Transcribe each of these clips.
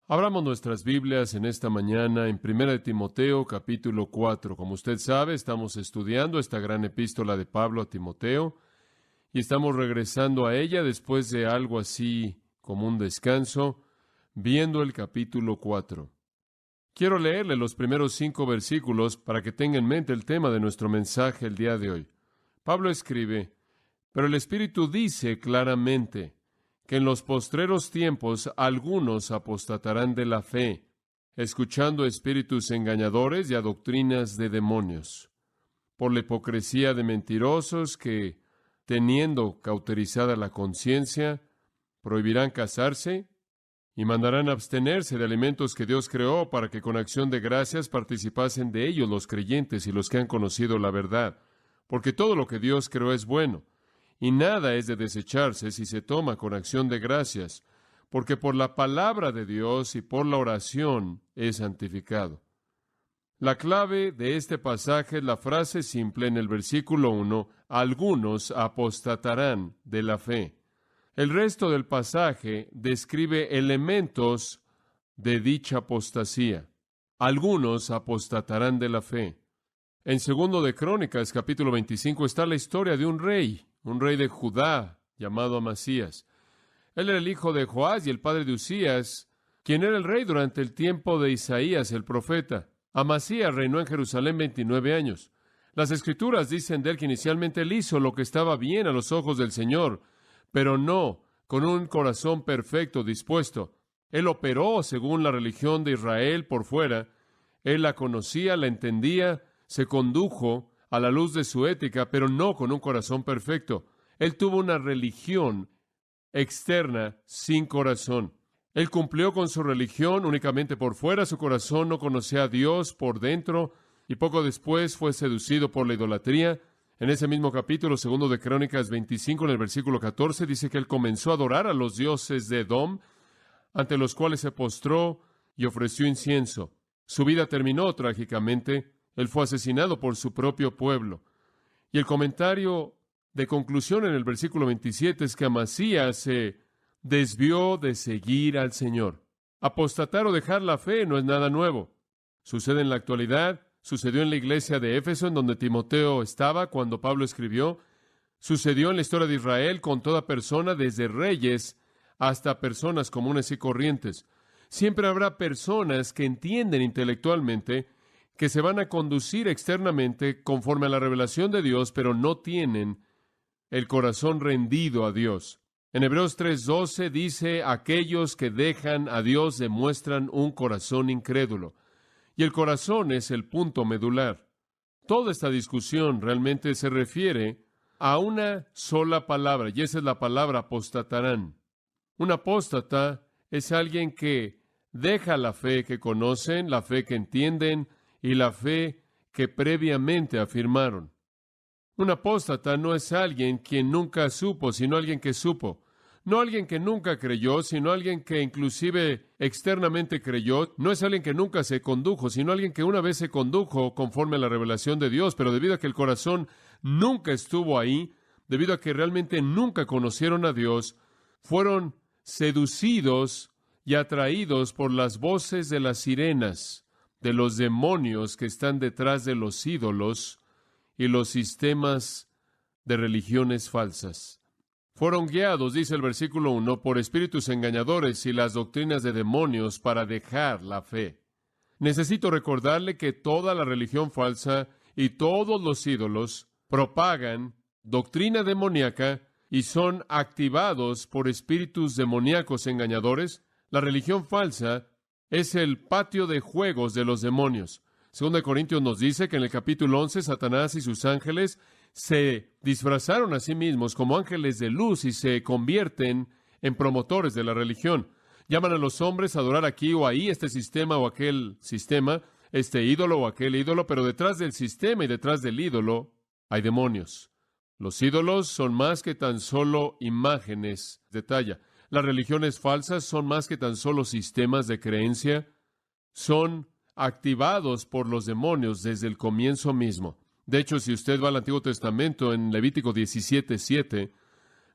Abramos nuestras Biblias en esta mañana en 1 Timoteo, capítulo 4. Como usted sabe, estamos estudiando esta gran epístola de Pablo a Timoteo y estamos regresando a ella después de algo así como un descanso, viendo el capítulo 4. Quiero leerle los primeros 5 versículos para que tenga en mente el tema de nuestro mensaje el día de hoy. Pablo escribe: pero el Espíritu dice claramente que en los postreros tiempos algunos apostatarán de la fe, escuchando a espíritus engañadores y a doctrinas de demonios, por la hipocresía de mentirosos que, teniendo cauterizada la conciencia, prohibirán casarse y mandarán abstenerse de alimentos que Dios creó para que con acción de gracias participasen de ellos los creyentes y los que han conocido la verdad, porque todo lo que Dios creó es bueno, y nada es de desecharse si se toma con acción de gracias, porque por la palabra de Dios y por la oración es santificado. La clave de este pasaje es la frase simple en el versículo 1, algunos apostatarán de la fe. El resto del pasaje describe elementos de dicha apostasía. Algunos apostatarán de la fe. En 2 de Crónicas, capítulo 25, está la historia de un rey de Judá, llamado Amasías. Él era el hijo de Joás y el padre de Usías, quien era el rey durante el tiempo de Isaías, el profeta. Amasías reinó en Jerusalén 29 años. Las Escrituras dicen de él que inicialmente él hizo lo que estaba bien a los ojos del Señor, pero no con un corazón perfecto dispuesto. Él operó según la religión de Israel por fuera. Él la conocía, la entendía, se condujo a la luz de su ética, pero no con un corazón perfecto. Él tuvo una religión externa sin corazón. Él cumplió con su religión únicamente por fuera. Su corazón no conocía a Dios por dentro, y poco después fue seducido por la idolatría. En ese mismo capítulo, 2 de Crónicas 25, en el versículo 14, dice que él comenzó a adorar a los dioses de Edom, ante los cuales se postró y ofreció incienso. Su vida terminó trágicamente. Él fue asesinado por su propio pueblo. Y el comentario de conclusión en el versículo 27 es que Amasías se desvió de seguir al Señor. Apostatar o dejar la fe no es nada nuevo. Sucede en la actualidad, sucedió en la iglesia de Éfeso, en donde Timoteo estaba cuando Pablo escribió. Sucedió en la historia de Israel con toda persona, desde reyes hasta personas comunes y corrientes. Siempre habrá personas que entienden intelectualmente que se van a conducir externamente conforme a la revelación de Dios, pero no tienen el corazón rendido a Dios. En Hebreos 3:12 dice, aquellos que dejan a Dios demuestran un corazón incrédulo. Y el corazón es el punto medular. Toda esta discusión realmente se refiere a una sola palabra, y esa es la palabra apostatarán. Un apóstata es alguien que deja la fe que conocen, la fe que entienden, y la fe que previamente afirmaron. Un apóstata no es alguien quien nunca supo, sino alguien que supo. No alguien que nunca creyó, sino alguien que inclusive externamente creyó. No es alguien que nunca se condujo, sino alguien que una vez se condujo conforme a la revelación de Dios, pero debido a que el corazón nunca estuvo ahí, debido a que realmente nunca conocieron a Dios, fueron seducidos y atraídos por las voces de las sirenas, de los demonios que están detrás de los ídolos y los sistemas de religiones falsas. Fueron guiados, dice el versículo 1, por espíritus engañadores y las doctrinas de demonios para dejar la fe. Necesito recordarle que toda la religión falsa y todos los ídolos propagan doctrina demoníaca y son activados por espíritus demoníacos engañadores. La religión falsa es el patio de juegos de los demonios. 2 Corintios nos dice que en el capítulo 11, Satanás y sus ángeles se disfrazaron a sí mismos como ángeles de luz y se convierten en promotores de la religión. Llaman a los hombres a adorar aquí o ahí este sistema o aquel sistema, este ídolo o aquel ídolo, pero detrás del sistema y detrás del ídolo hay demonios. Los ídolos son más que tan solo imágenes de talla. Las religiones falsas son más que tan solo sistemas de creencia. Son activados por los demonios desde el comienzo mismo. De hecho, si usted va al Antiguo Testamento, en Levítico 17:7,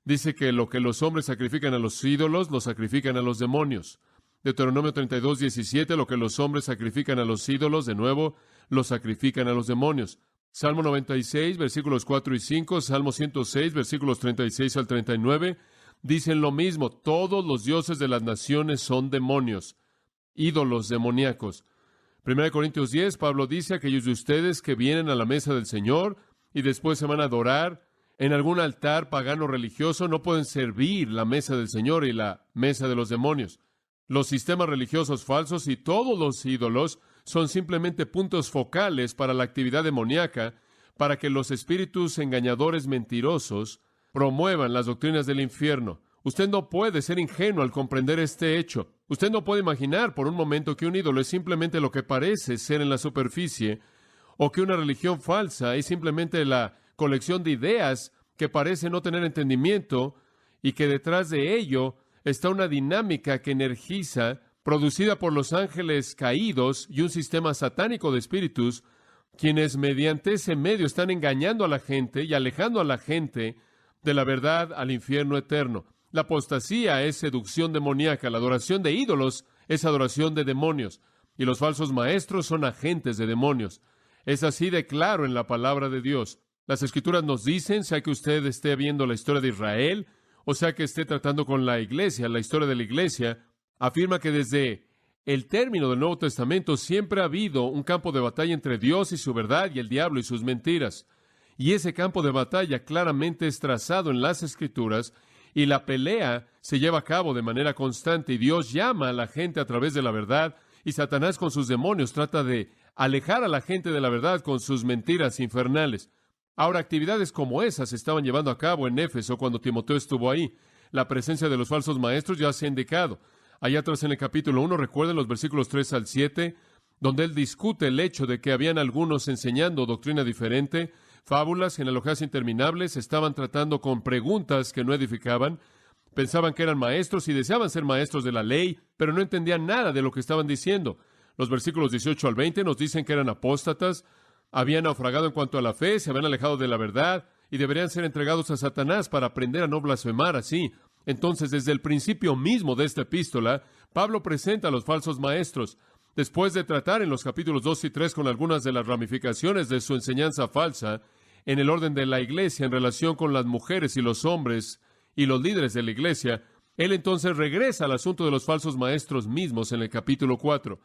dice que lo que los hombres sacrifican a los ídolos, lo sacrifican a los demonios. Deuteronomio 32:17, lo que los hombres sacrifican a los ídolos, de nuevo, lo sacrifican a los demonios. Salmo 96, versículos 4 y 5, Salmo 106, versículos 36 al 39, dicen lo mismo. Todos los dioses de las naciones son demonios, ídolos demoníacos. 1 Corintios 10, Pablo dice: aquellos de ustedes que vienen a la mesa del Señor y después se van a adorar en algún altar pagano religioso, no pueden servir la mesa del Señor y la mesa de los demonios. Los sistemas religiosos falsos y todos los ídolos son simplemente puntos focales para la actividad demoníaca, para que los espíritus engañadores mentirosos promuevan las doctrinas del infierno. Usted no puede ser ingenuo al comprender este hecho. Usted no puede imaginar por un momento que un ídolo es simplemente lo que parece ser en la superficie, o que una religión falsa es simplemente la colección de ideas que parece no tener entendimiento, y que detrás de ello está una dinámica que energiza, producida por los ángeles caídos y un sistema satánico de espíritus, quienes mediante ese medio están engañando a la gente y alejando a la gente de la verdad al infierno eterno. La apostasía es seducción demoníaca, la adoración de ídolos es adoración de demonios, y los falsos maestros son agentes de demonios. Es así de claro en la palabra de Dios. Las Escrituras nos dicen, sea que usted esté viendo la historia de Israel, o sea que esté tratando con la iglesia, la historia de la iglesia, afirma que desde el término del Nuevo Testamento siempre ha habido un campo de batalla entre Dios y su verdad y el diablo y sus mentiras. Y ese campo de batalla claramente es trazado en las Escrituras, y la pelea se lleva a cabo de manera constante, y Dios llama a la gente a través de la verdad, y Satanás con sus demonios trata de alejar a la gente de la verdad con sus mentiras infernales. Ahora, actividades como esas se estaban llevando a cabo en Éfeso cuando Timoteo estuvo ahí. La presencia de los falsos maestros ya se ha indicado. Allá atrás en el capítulo 1, recuerden los versículos 3 al 7, donde él discute el hecho de que habían algunos enseñando doctrina diferente, fábulas, genealogías interminables, estaban tratando con preguntas que no edificaban, pensaban que eran maestros y deseaban ser maestros de la ley, pero no entendían nada de lo que estaban diciendo. Los versículos 18 al 20 nos dicen que eran apóstatas, habían naufragado en cuanto a la fe, se habían alejado de la verdad y deberían ser entregados a Satanás para aprender a no blasfemar así. Entonces, desde el principio mismo de esta epístola, Pablo presenta a los falsos maestros. Después de tratar en los capítulos 2 y 3 con algunas de las ramificaciones de su enseñanza falsa, en el orden de la iglesia en relación con las mujeres y los hombres y los líderes de la iglesia, él entonces regresa al asunto de los falsos maestros mismos en el capítulo 4.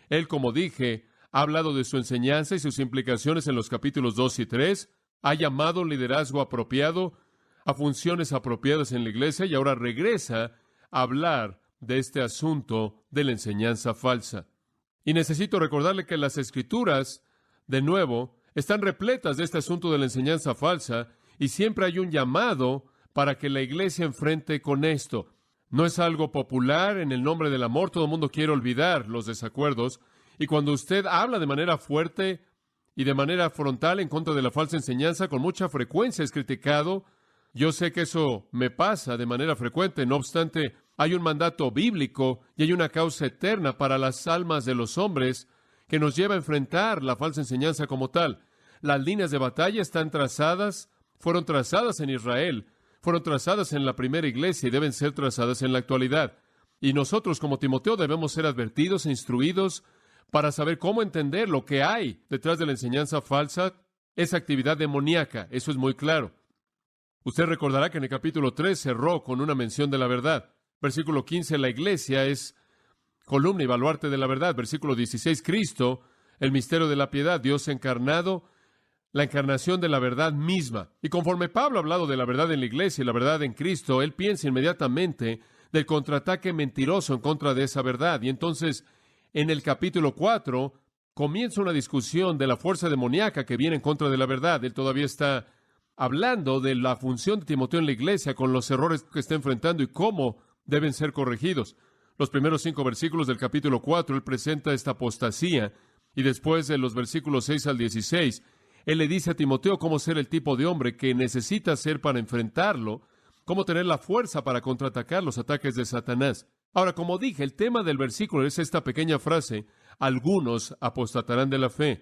Él, como dije, ha hablado de su enseñanza y sus implicaciones en los capítulos 2 y 3, ha llamado liderazgo apropiado a funciones apropiadas en la iglesia y ahora regresa a hablar de este asunto de la enseñanza falsa. Y necesito recordarle que las Escrituras, de nuevo, están repletas de este asunto de la enseñanza falsa y siempre hay un llamado para que la iglesia enfrente con esto. No es algo popular en el nombre del amor, todo el mundo quiere olvidar los desacuerdos. Y cuando usted habla de manera fuerte y de manera frontal en contra de la falsa enseñanza, con mucha frecuencia es criticado. Yo sé que eso me pasa de manera frecuente. No obstante, hay un mandato bíblico y hay una causa eterna para las almas de los hombres que nos lleva a enfrentar la falsa enseñanza como tal. Las líneas de batalla están trazadas, fueron trazadas en Israel, fueron trazadas en la primera iglesia y deben ser trazadas en la actualidad. Y nosotros, como Timoteo, debemos ser advertidos e instruidos para saber cómo entender lo que hay detrás de la enseñanza falsa, esa actividad demoníaca. Eso es muy claro. Usted recordará que en el capítulo 3 cerró con una mención de la verdad. Versículo 15, la iglesia es columna y baluarte de la verdad. Versículo 16, Cristo, el misterio de la piedad, Dios encarnado, la encarnación de la verdad misma. Y conforme Pablo ha hablado de la verdad en la iglesia y la verdad en Cristo, él piensa inmediatamente del contraataque mentiroso en contra de esa verdad. Y entonces, en el capítulo 4, comienza una discusión de la fuerza demoníaca que viene en contra de la verdad. Él todavía está hablando de la función de Timoteo en la iglesia con los errores que está enfrentando y cómo deben ser corregidos. Los primeros 5 versículos del capítulo 4, él presenta esta apostasía, y después de los versículos 6 al 16, él le dice a Timoteo cómo ser el tipo de hombre que necesita ser para enfrentarlo, cómo tener la fuerza para contraatacar los ataques de Satanás. Ahora, como dije, el tema del versículo es esta pequeña frase: algunos apostatarán de la fe.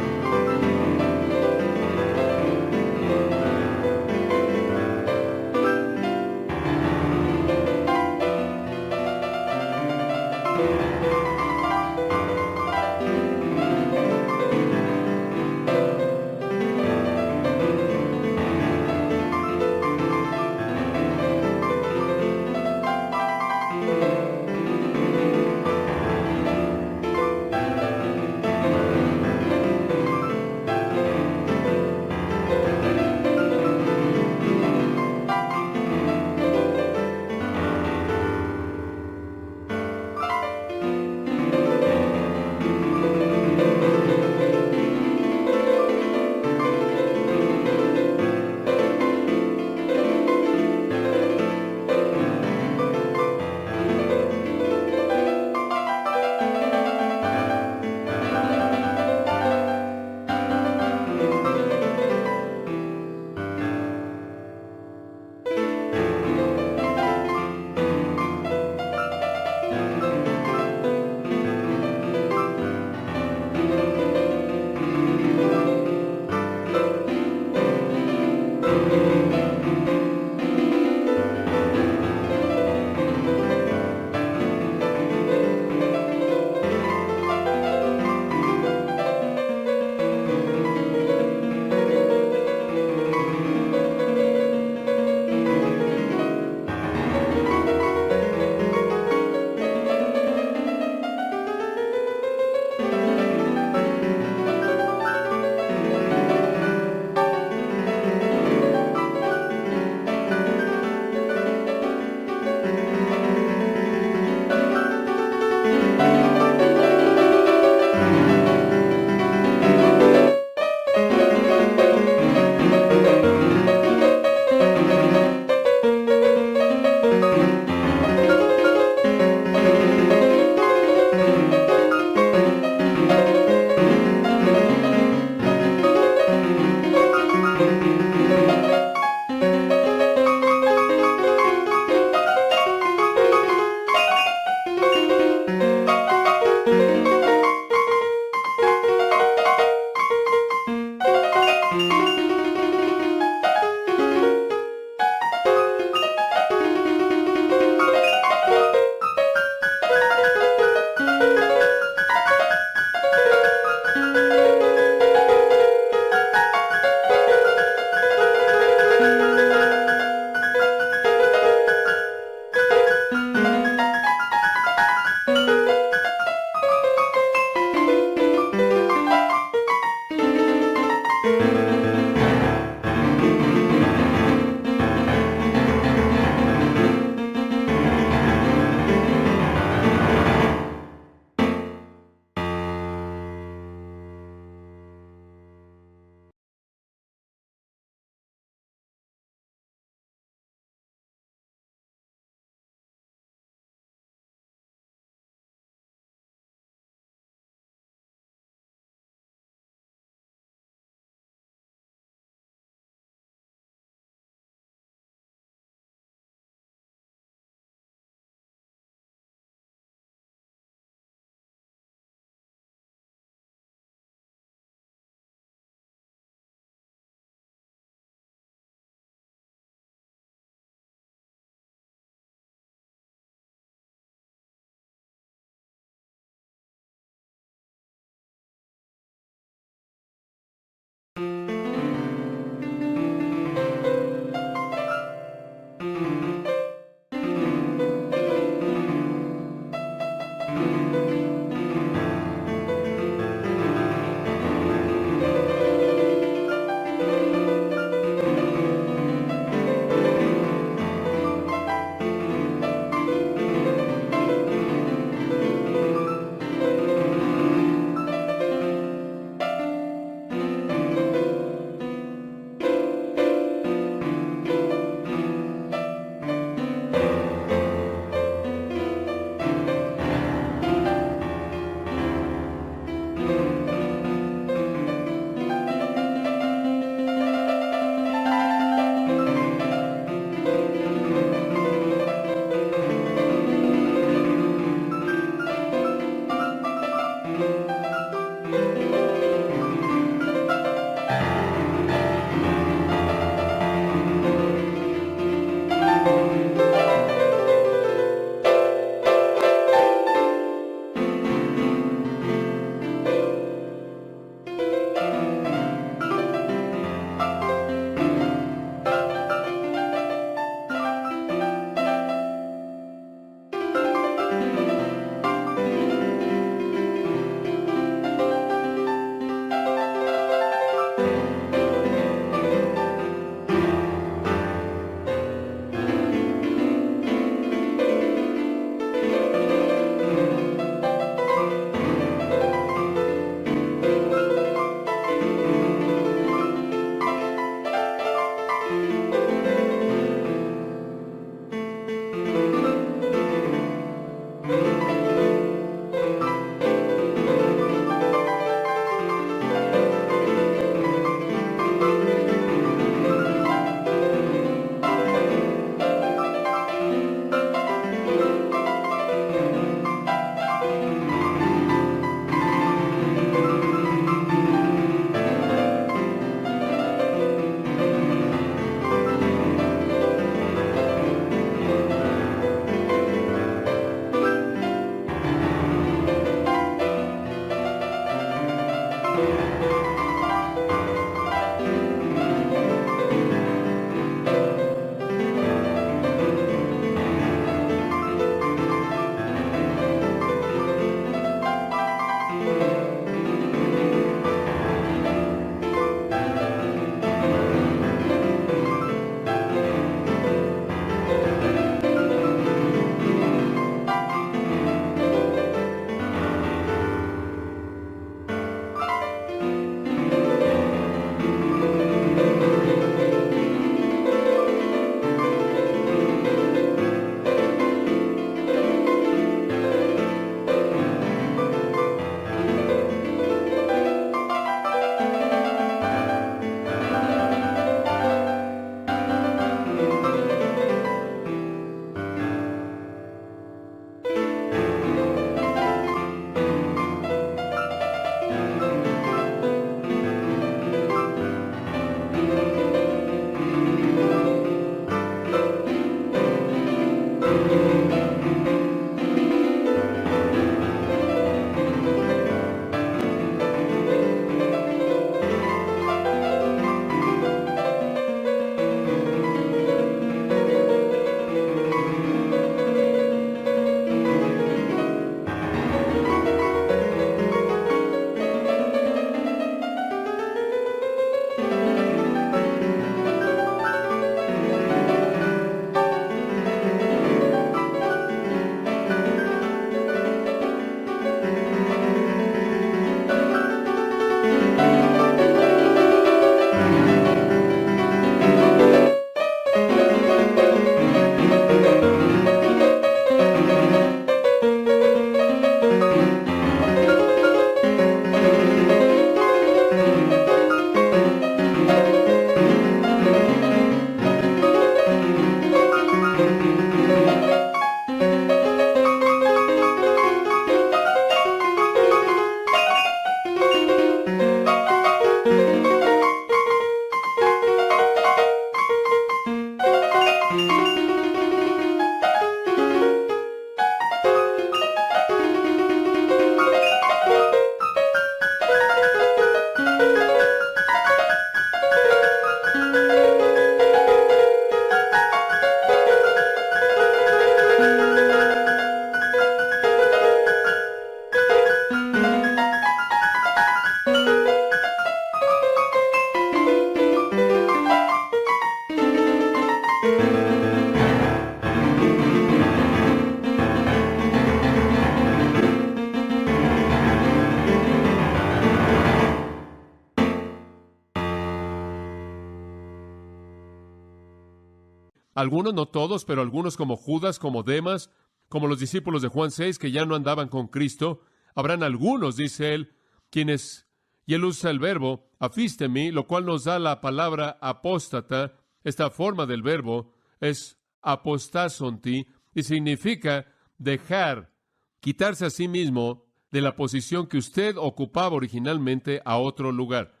algunos, no todos, pero algunos como Judas, como Demas, como los discípulos de Juan 6, que ya no andaban con Cristo. Habrán algunos, dice él, quienes, y él usa el verbo afistemi, lo cual nos da la palabra apóstata. Esta forma del verbo es apostasonti y significa dejar, quitarse a sí mismo de la posición que usted ocupaba originalmente a otro lugar.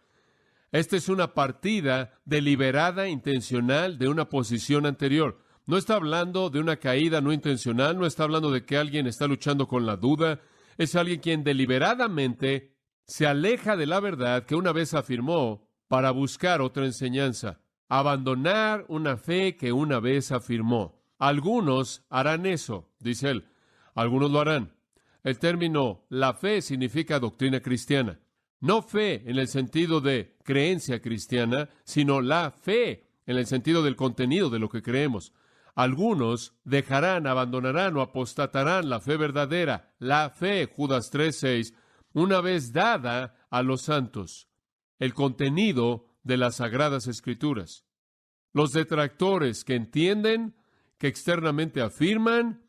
Esta es una partida deliberada, intencional, de una posición anterior. No está hablando de una caída no intencional, no está hablando de que alguien está luchando con la duda. Es alguien quien deliberadamente se aleja de la verdad que una vez afirmó para buscar otra enseñanza. Abandonar una fe que una vez afirmó. Algunos harán eso, dice él. Algunos lo harán. El término la fe significa doctrina cristiana. No fe en el sentido de creencia cristiana, sino la fe en el sentido del contenido de lo que creemos. Algunos dejarán, abandonarán o apostatarán la fe verdadera, la fe, Judas 3:6, una vez dada a los santos, el contenido de las Sagradas Escrituras. Los detractores que entienden, que externamente afirman,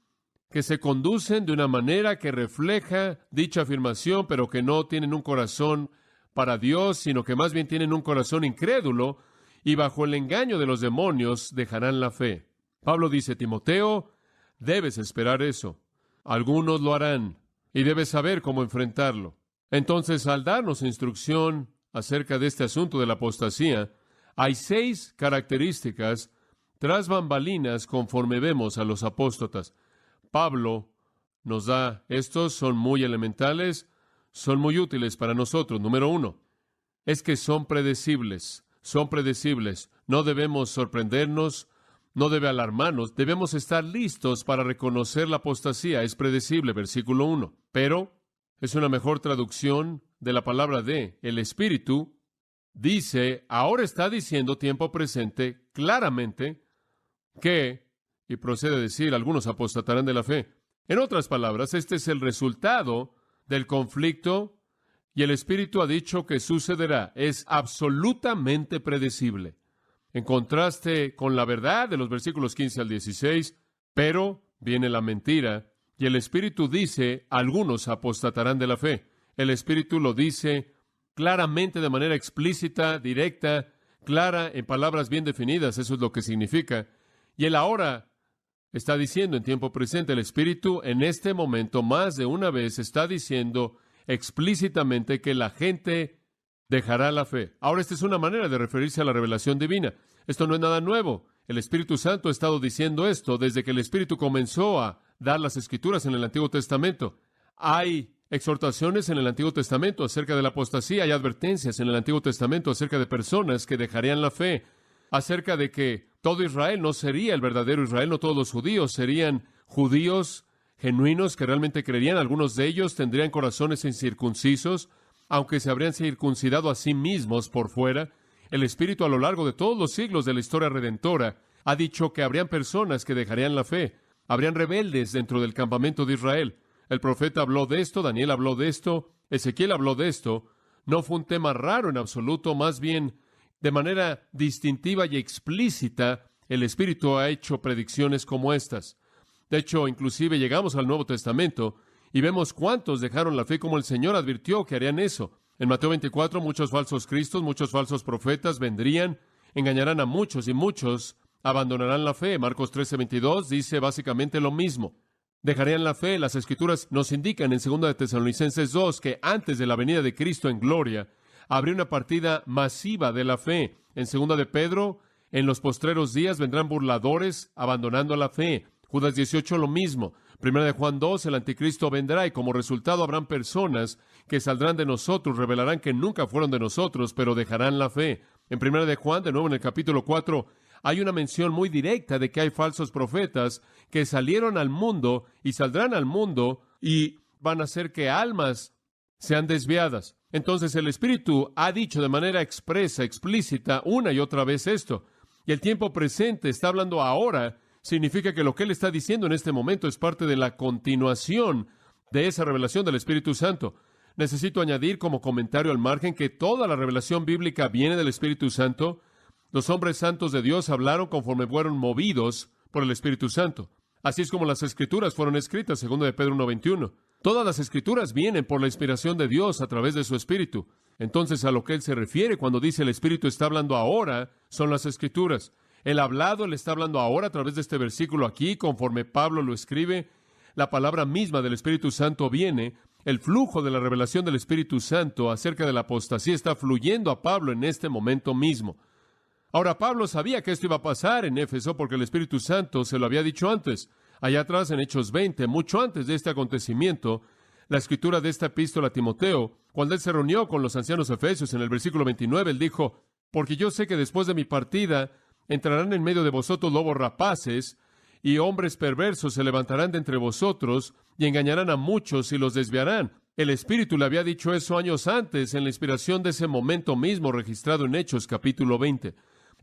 que se conducen de una manera que refleja dicha afirmación, pero que no tienen un corazón para Dios, sino que más bien tienen un corazón incrédulo, y bajo el engaño de los demonios dejarán la fe. Pablo dice, Timoteo, debes esperar eso. Algunos lo harán, y debes saber cómo enfrentarlo. Entonces, al darnos instrucción acerca de este asunto de la apostasía, hay 6 características tras bambalinas conforme vemos a los apóstatas. Pablo nos da estos, son muy elementales, son muy útiles para nosotros. Número 1, es que son predecibles, no debemos sorprendernos, no debe alarmarnos, debemos estar listos para reconocer la apostasía, es predecible, versículo 1. Pero es una mejor traducción de la palabra de el Espíritu, dice, ahora está diciendo tiempo presente, claramente, que, y procede a decir, algunos apostatarán de la fe. En otras palabras, este es el resultado del conflicto y el Espíritu ha dicho que sucederá. Es absolutamente predecible. En contraste con la verdad de los versículos 15 al 16, pero viene la mentira y el Espíritu dice, algunos apostatarán de la fe. El Espíritu lo dice claramente, de manera explícita, directa, clara, en palabras bien definidas. Eso es lo que significa. Y él ahora está diciendo en tiempo presente, el Espíritu en este momento más de una vez está diciendo explícitamente que la gente dejará la fe. Ahora, esta es una manera de referirse a la revelación divina. Esto no es nada nuevo. El Espíritu Santo ha estado diciendo esto desde que el Espíritu comenzó a dar las Escrituras en el Antiguo Testamento. Hay exhortaciones en el Antiguo Testamento acerca de la apostasía, hay advertencias en el Antiguo Testamento acerca de personas que dejarían la fe, acerca de que todo Israel no sería el verdadero Israel, no todos los judíos serían judíos genuinos que realmente creerían. Algunos de ellos tendrían corazones incircuncisos, aunque se habrían circuncidado a sí mismos por fuera. El Espíritu a lo largo de todos los siglos de la historia redentora ha dicho que habrían personas que dejarían la fe, habrían rebeldes dentro del campamento de Israel. El profeta habló de esto, Daniel habló de esto, Ezequiel habló de esto. No fue un tema raro en absoluto, más bien de manera distintiva y explícita, el Espíritu ha hecho predicciones como estas. De hecho, inclusive llegamos al Nuevo Testamento y vemos cuántos dejaron la fe, como el Señor advirtió que harían eso. En Mateo 24, muchos falsos cristos, muchos falsos profetas vendrían, engañarán a muchos y muchos abandonarán la fe. Marcos 13:22 dice básicamente lo mismo. Dejarían la fe. Las Escrituras nos indican en 2 de Tesalonicenses 2 que antes de la venida de Cristo en gloria, habría una partida masiva de la fe. En 2 de Pedro, en los postreros días vendrán burladores abandonando la fe. Judas 18, lo mismo. 1 de Juan 2, el anticristo vendrá y como resultado habrán personas que saldrán de nosotros, revelarán que nunca fueron de nosotros, pero dejarán la fe. En 1 de Juan, de nuevo en el capítulo 4, hay una mención muy directa de que hay falsos profetas que salieron al mundo y saldrán al mundo y van a hacer que almas sean desviadas. Entonces el Espíritu ha dicho de manera expresa, explícita, una y otra vez esto. Y el tiempo presente está hablando ahora, significa que lo que Él está diciendo en este momento es parte de la continuación de esa revelación del Espíritu Santo. Necesito añadir como comentario al margen que toda la revelación bíblica viene del Espíritu Santo. Los hombres santos de Dios hablaron conforme fueron movidos por el Espíritu Santo. Así es como las Escrituras fueron escritas, segundo de Pedro 1:21. Todas las Escrituras vienen por la inspiración de Dios a través de su Espíritu. Entonces, a lo que Él se refiere cuando dice el Espíritu está hablando ahora, son las Escrituras. El hablado, Él está hablando ahora a través de este versículo aquí, conforme Pablo lo escribe. La palabra misma del Espíritu Santo viene. El flujo de la revelación del Espíritu Santo acerca de la apostasía está fluyendo a Pablo en este momento mismo. Ahora, Pablo sabía que esto iba a pasar en Éfeso porque el Espíritu Santo se lo había dicho antes. Allá atrás, en Hechos 20, mucho antes de este acontecimiento, la escritura de esta epístola a Timoteo, cuando él se reunió con los ancianos efesios en el versículo 29, él dijo, porque yo sé que después de mi partida entrarán en medio de vosotros lobos rapaces, y hombres perversos se levantarán de entre vosotros, y engañarán a muchos y los desviarán. El Espíritu le había dicho eso años antes, en la inspiración de ese momento mismo registrado en Hechos capítulo 20.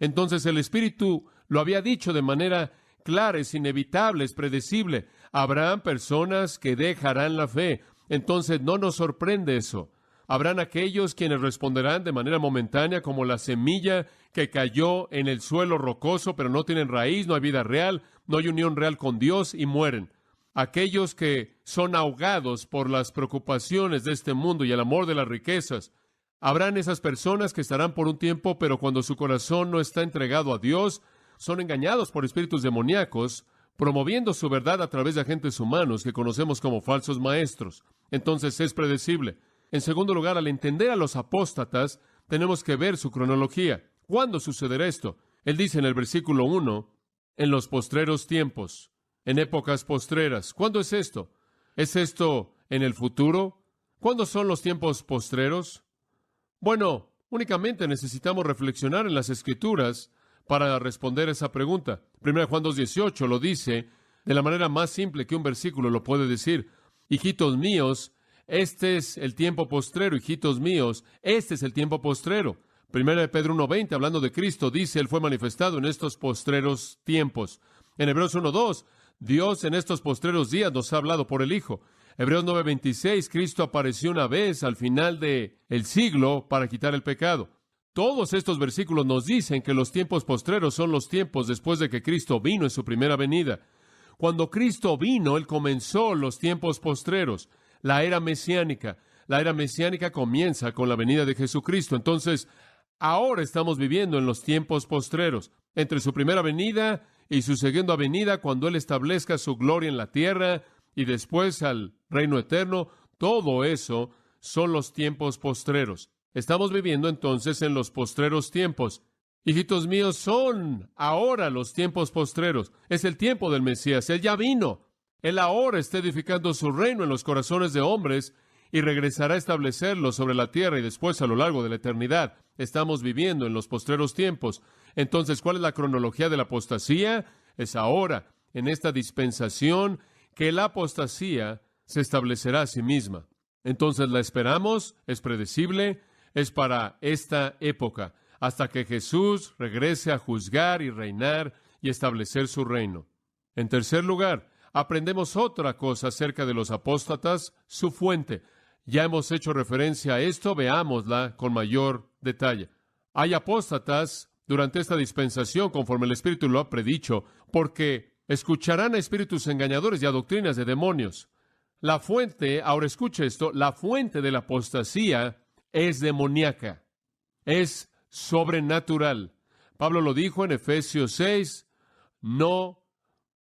Entonces el Espíritu lo había dicho de manera clara, es inevitable, es predecible. Habrán personas que dejarán la fe. Entonces no nos sorprende eso. Habrán aquellos quienes responderán de manera momentánea como la semilla que cayó en el suelo rocoso, pero no tienen raíz, no hay vida real, no hay unión real con Dios y mueren. Aquellos que son ahogados por las preocupaciones de este mundo y el amor de las riquezas. Habrán esas personas que estarán por un tiempo, pero cuando su corazón no está entregado a Dios, son engañados por espíritus demoníacos, promoviendo su verdad a través de agentes humanos que conocemos como falsos maestros. Entonces es predecible. En segundo lugar, al entender a los apóstatas, tenemos que ver su cronología. ¿Cuándo sucederá esto? Él dice en el versículo 1, en los postreros tiempos, en épocas postreras. ¿Cuándo es esto? ¿Es esto en el futuro? ¿Cuándo son los tiempos postreros? Bueno, únicamente necesitamos reflexionar en las Escrituras para responder esa pregunta. 1 Juan 2:18 lo dice de la manera más simple que un versículo lo puede decir. Hijitos míos, este es el tiempo postrero. Hijitos míos, este es el tiempo postrero. 1 Pedro 1:20, hablando de Cristo, dice, Él fue manifestado en estos postreros tiempos. En Hebreos 1:2, Dios en estos postreros días nos ha hablado por el Hijo. Hebreos 9:26, Cristo apareció una vez al final del siglo para quitar el pecado. Todos estos versículos nos dicen que los tiempos postreros son los tiempos después de que Cristo vino en su primera venida. Cuando Cristo vino, Él comenzó los tiempos postreros, la era mesiánica. La era mesiánica comienza con la venida de Jesucristo. Entonces, ahora estamos viviendo en los tiempos postreros, entre su primera venida y su segunda venida, cuando Él establezca su gloria en la tierra, y después al reino eterno. Todo eso son los tiempos postreros. Estamos viviendo entonces en los postreros tiempos. Hijitos míos, son ahora los tiempos postreros. Es el tiempo del Mesías. Él ya vino. Él ahora está edificando su reino en los corazones de hombres y regresará a establecerlo sobre la tierra y después a lo largo de la eternidad. Estamos viviendo en los postreros tiempos. Entonces, ¿cuál es la cronología de la apostasía? Es ahora, en esta dispensación, que la apostasía se establecerá a sí misma. Entonces la esperamos, es predecible, es para esta época, hasta que Jesús regrese a juzgar y reinar y establecer su reino. En tercer lugar, aprendemos otra cosa acerca de los apóstatas, su fuente. Ya hemos hecho referencia a esto, veámosla con mayor detalle. Hay apóstatas durante esta dispensación, conforme el Espíritu lo ha predicho, porque escucharán a espíritus engañadores y a doctrinas de demonios. La fuente, ahora escuche esto, la fuente de la apostasía es demoníaca, es sobrenatural. Pablo lo dijo en Efesios 6, no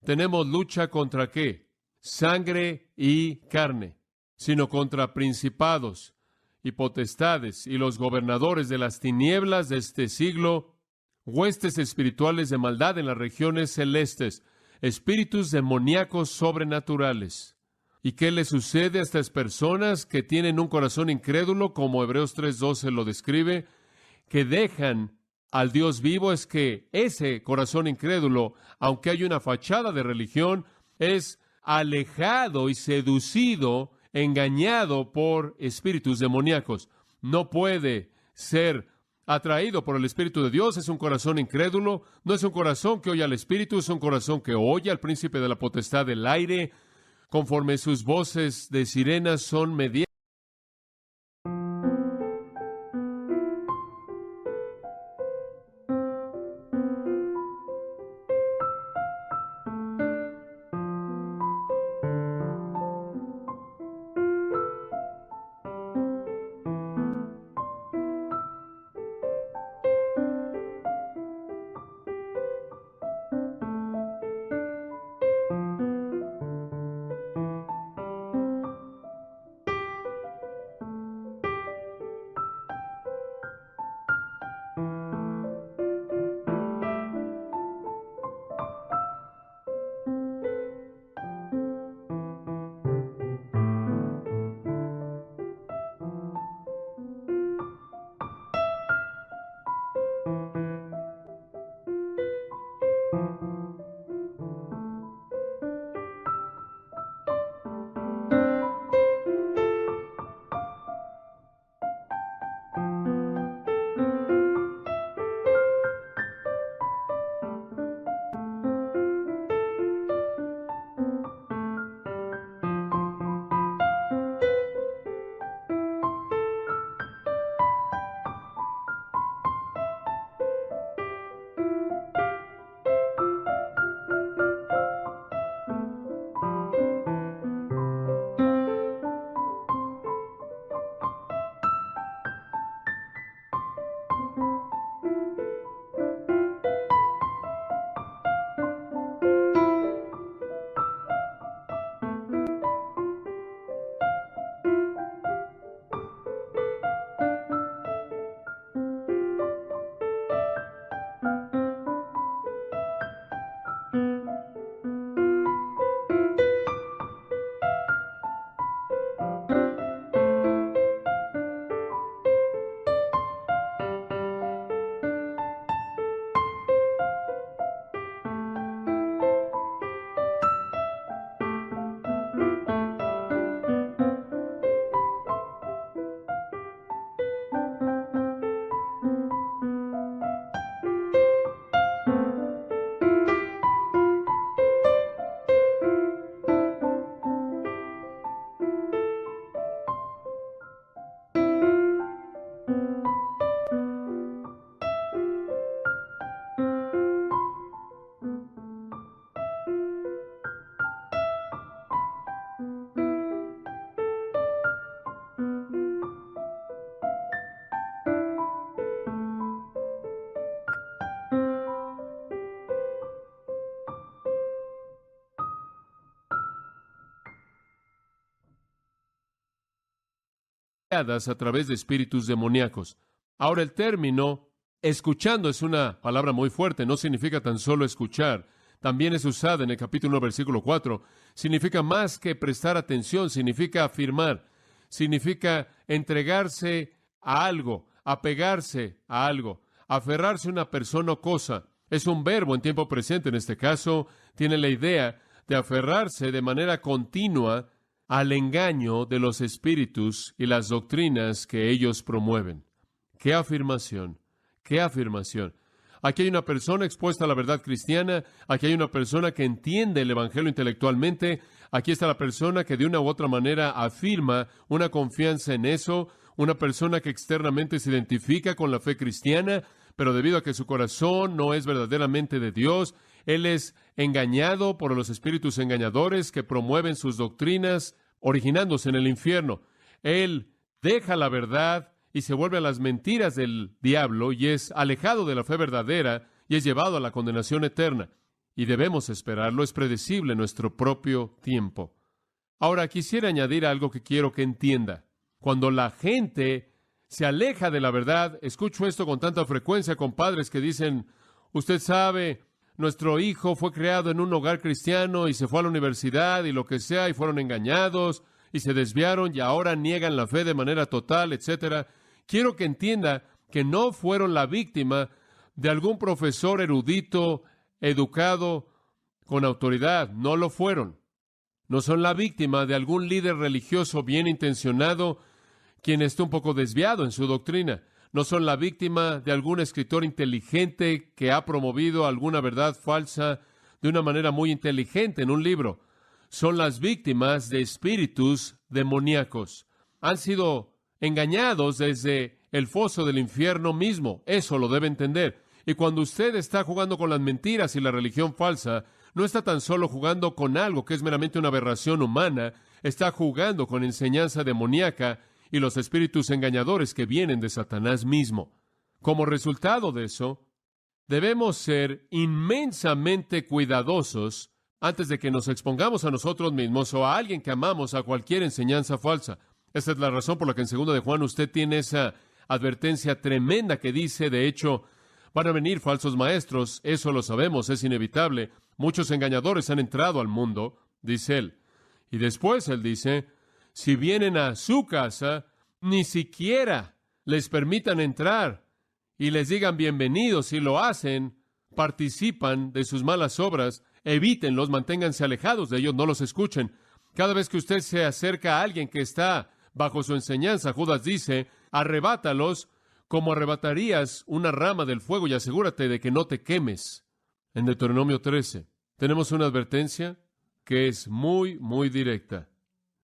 tenemos lucha contra ¿qué? Sangre y carne, sino contra principados y potestades y los gobernadores de las tinieblas de este siglo, huestes espirituales de maldad en las regiones celestes, espíritus demoníacos sobrenaturales. ¿Y qué le sucede a estas personas que tienen un corazón incrédulo, como Hebreos 3:12 lo describe, que dejan al Dios vivo? Es que ese corazón incrédulo, aunque hay una fachada de religión, es alejado y seducido, engañado por espíritus demoníacos. No puede ser atraído por el Espíritu de Dios. Es un corazón incrédulo, no es un corazón que oye al Espíritu, es un corazón que oye al príncipe de la potestad del aire, conforme sus voces de sirenas son mediadas. guiadas a través de espíritus demoníacos. Ahora, el término escuchando es una palabra muy fuerte, no significa tan solo escuchar. También es usada en el capítulo 1, versículo 4. Significa más que prestar atención, significa afirmar, significa entregarse a algo, apegarse a algo, aferrarse a una persona o cosa. Es un verbo en tiempo presente. En este caso, tiene la idea de aferrarse de manera continua al engaño de los espíritus y las doctrinas que ellos promueven. ¡Qué afirmación! ¡Qué afirmación! Aquí hay una persona expuesta a la verdad cristiana, aquí hay una persona que entiende el Evangelio intelectualmente, aquí está la persona que de una u otra manera afirma una confianza en eso, una persona que externamente se identifica con la fe cristiana, pero debido a que su corazón no es verdaderamente de Dios, él es engañado por los espíritus engañadores que promueven sus doctrinas, originándose en el infierno. Él deja la verdad y se vuelve a las mentiras del diablo y es alejado de la fe verdadera y es llevado a la condenación eterna. Y debemos esperarlo, es predecible en nuestro propio tiempo. Ahora, quisiera añadir algo que quiero que entienda. Cuando la gente se aleja de la verdad, escucho esto con tanta frecuencia con padres que dicen, usted sabe, nuestro hijo fue criado en un hogar cristiano y se fue a la universidad y lo que sea y fueron engañados y se desviaron y ahora niegan la fe de manera total, etcétera. Quiero que entienda que no fueron la víctima de algún profesor erudito, educado, con autoridad. No lo fueron. No son la víctima de algún líder religioso bien intencionado, quien está un poco desviado en su doctrina. No son la víctima de algún escritor inteligente que ha promovido alguna verdad falsa de una manera muy inteligente en un libro. Son las víctimas de espíritus demoníacos. Han sido engañados desde el foso del infierno mismo. Eso lo debe entender. Y cuando usted está jugando con las mentiras y la religión falsa, no está tan solo jugando con algo que es meramente una aberración humana, está jugando con enseñanza demoníaca y los espíritus engañadores que vienen de Satanás mismo. Como resultado de eso, debemos ser inmensamente cuidadosos antes de que nos expongamos a nosotros mismos o a alguien que amamos a cualquier enseñanza falsa. Esta es la razón por la que en 2 de Juan usted tiene esa advertencia tremenda que dice, de hecho, van a venir falsos maestros, eso lo sabemos, es inevitable. Muchos engañadores han entrado al mundo, dice él. Y después él dice, si vienen a su casa, ni siquiera les permitan entrar y les digan bienvenidos. Si lo hacen, participan de sus malas obras, evítenlos, manténganse alejados de ellos, no los escuchen. Cada vez que usted se acerca a alguien que está bajo su enseñanza, Judas dice, arrebátalos como arrebatarías una rama del fuego y asegúrate de que no te quemes. En Deuteronomio 13 tenemos una advertencia que es muy, muy directa.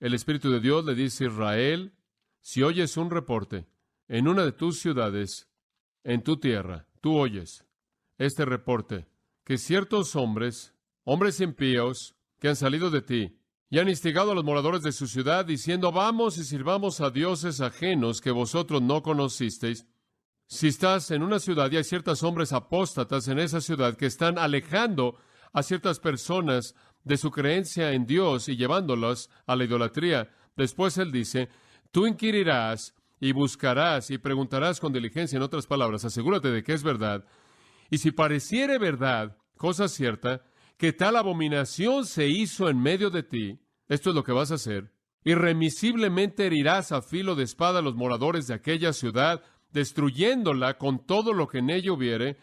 El Espíritu de Dios le dice a Israel, si oyes un reporte en una de tus ciudades, en tu tierra, tú oyes este reporte, que ciertos hombres impíos, que han salido de ti, y han instigado a los moradores de su ciudad, diciendo, vamos y sirvamos a dioses ajenos que vosotros no conocisteis. Si estás en una ciudad y hay ciertos hombres apóstatas en esa ciudad que están alejando a ciertas personas de su creencia en Dios y llevándolas a la idolatría, después él dice, tú inquirirás y buscarás y preguntarás con diligencia, en otras palabras, asegúrate de que es verdad. Y si pareciere verdad, cosa cierta, que tal abominación se hizo en medio de ti, esto es lo que vas a hacer, irremisiblemente herirás a filo de espada a los moradores de aquella ciudad, destruyéndola con todo lo que en ella hubiere,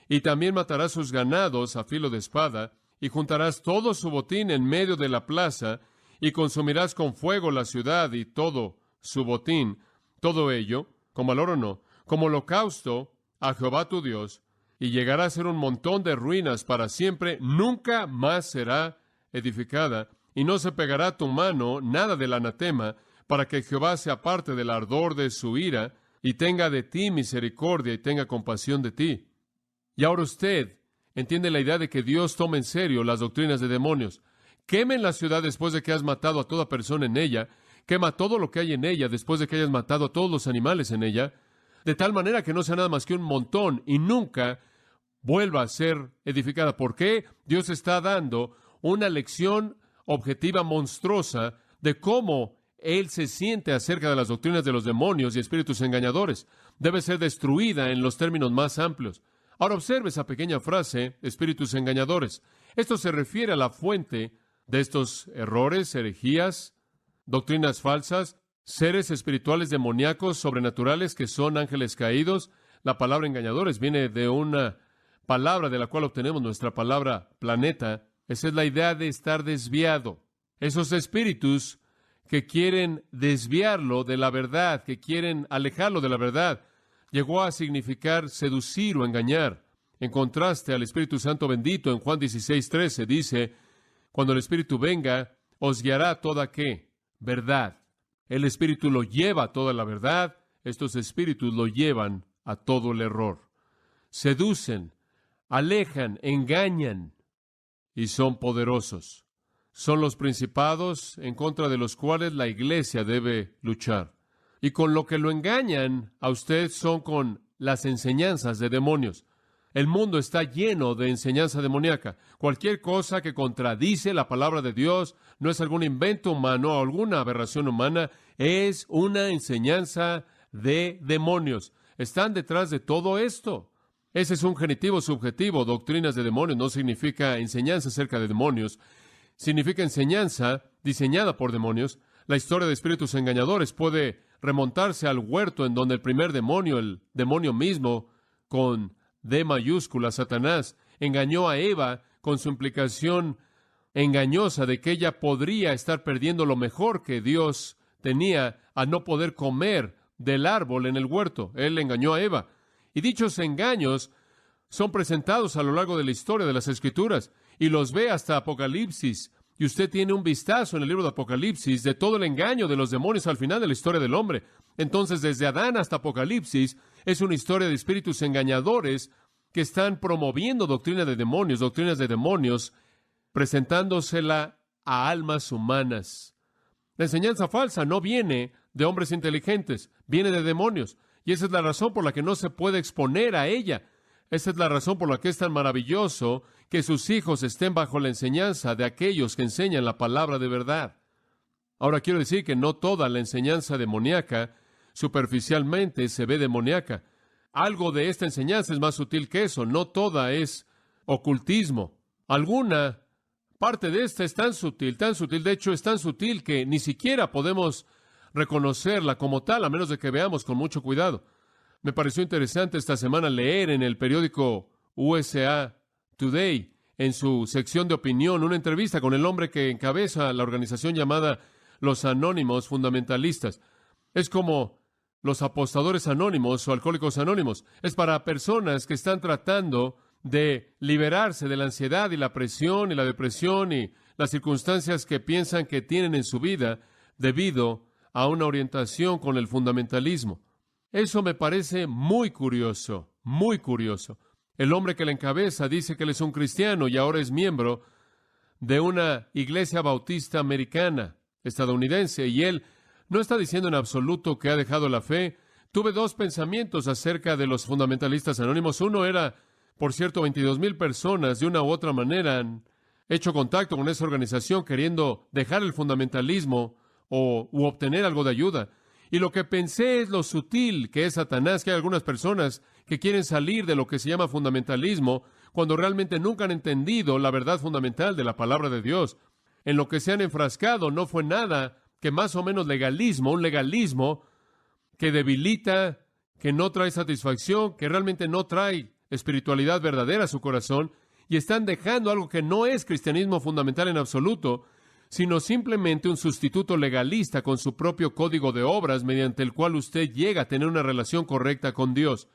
y también matarás sus ganados a filo de espada, y juntarás todo su botín en medio de la plaza, y consumirás con fuego la ciudad y todo su botín, todo ello, como al oro no, como holocausto a Jehová tu Dios, y llegará a ser un montón de ruinas para siempre, nunca más será edificada, y no se pegará a tu mano nada del anatema, para que Jehová se aparte del ardor de su ira, y tenga de ti misericordia, y tenga compasión de ti. Y ahora usted entiende la idea de que Dios toma en serio las doctrinas de demonios. Quemen la ciudad después de que has matado a toda persona en ella, quema todo lo que hay en ella después de que hayas matado a todos los animales en ella, de tal manera que no sea nada más que un montón, y nunca vuelva a ser edificada. ¿Por qué? Dios está dando una lección objetiva monstruosa de cómo él se siente acerca de las doctrinas de los demonios y espíritus engañadores. Debe ser destruida en los términos más amplios. Ahora observe esa pequeña frase, espíritus engañadores. Esto se refiere a la fuente de estos errores, herejías, doctrinas falsas, seres espirituales demoníacos, sobrenaturales que son ángeles caídos. La palabra engañadores viene de una palabra de la cual obtenemos nuestra palabra planeta. Esa es la idea de estar desviado. Esos espíritus que quieren desviarlo de la verdad, que quieren alejarlo de la verdad, llegó a significar seducir o engañar. En contraste al Espíritu Santo bendito, en Juan 16:13 dice, cuando el Espíritu venga, os guiará a toda ¿qué? Verdad. El Espíritu lo lleva a toda la verdad, estos espíritus lo llevan a todo el error. Seducen, alejan, engañan y son poderosos. Son los principados en contra de los cuales la iglesia debe luchar. Y con lo que lo engañan a usted son con las enseñanzas de demonios. El mundo está lleno de enseñanza demoníaca. Cualquier cosa que contradice la palabra de Dios no es algún invento humano o alguna aberración humana, es una enseñanza de demonios. Están detrás de todo esto. Ese es un genitivo subjetivo. Doctrinas de demonios no significa enseñanza acerca de demonios. Significa enseñanza diseñada por demonios. La historia de espíritus engañadores puede remontarse al huerto en donde el primer demonio, el demonio mismo, con D mayúscula, Satanás, engañó a Eva con su implicación engañosa de que ella podría estar perdiendo lo mejor que Dios tenía al no poder comer del árbol en el huerto. Él engañó a Eva. Y dichos engaños son presentados a lo largo de la historia de las Escrituras y los ve hasta Apocalipsis. Y usted tiene un vistazo en el libro de Apocalipsis de todo el engaño de los demonios al final de la historia del hombre. Entonces, desde Adán hasta Apocalipsis, es una historia de espíritus engañadores que están promoviendo doctrinas de demonios, presentándosela a almas humanas. La enseñanza falsa no viene de hombres inteligentes, viene de demonios. Y esa es la razón por la que no se puede exponer a ella. Esa es la razón por la que es tan maravilloso que sus hijos estén bajo la enseñanza de aquellos que enseñan la palabra de verdad. Ahora quiero decir que no toda la enseñanza demoníaca superficialmente se ve demoníaca. Algo de esta enseñanza es más sutil que eso. No toda es ocultismo. Alguna parte de esta es tan sutil, de hecho es tan sutil que ni siquiera podemos reconocerla como tal, a menos de que veamos con mucho cuidado. Me pareció interesante esta semana leer en el periódico USA Today, en su sección de opinión, una entrevista con el hombre que encabeza la organización llamada Los Anónimos Fundamentalistas. Es como los apostadores anónimos o alcohólicos anónimos. Es para personas que están tratando de liberarse de la ansiedad y la presión y la depresión y las circunstancias que piensan que tienen en su vida debido a una orientación con el fundamentalismo. Eso me parece muy curioso, muy curioso. El hombre que la encabeza dice que él es un cristiano y ahora es miembro de una iglesia bautista americana, estadounidense, y él no está diciendo en absoluto que ha dejado la fe. Tuve dos pensamientos acerca de los fundamentalistas anónimos. Uno era, por cierto, 22,000 personas de una u otra manera han hecho contacto con esa organización queriendo dejar el fundamentalismo u obtener algo de ayuda. Y lo que pensé es lo sutil que es Satanás, que hay algunas personas que quieren salir de lo que se llama fundamentalismo cuando realmente nunca han entendido la verdad fundamental de la palabra de Dios. En lo que se han enfrascado no fue nada que más o menos legalismo, un legalismo que debilita, que no trae satisfacción, que realmente no trae espiritualidad verdadera a su corazón, y están dejando algo que no es cristianismo fundamental en absoluto, sino simplemente un sustituto legalista con su propio código de obras mediante el cual usted llega a tener una relación correcta con Dios.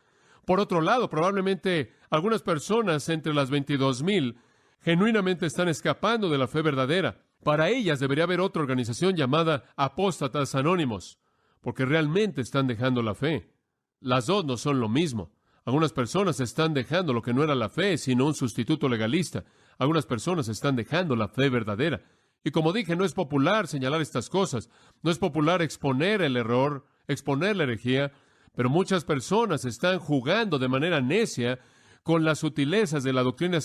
Por otro lado, probablemente algunas personas entre las 22,000 genuinamente están escapando de la fe verdadera. Para ellas debería haber otra organización llamada Apóstatas Anónimos, porque realmente están dejando la fe. Las dos no son lo mismo. Algunas personas están dejando lo que no era la fe, sino un sustituto legalista. Algunas personas están dejando la fe verdadera. Y como dije, no es popular señalar estas cosas, no es popular exponer el error, exponer la herejía, pero muchas personas están jugando de manera necia con las sutilezas de la doctrina.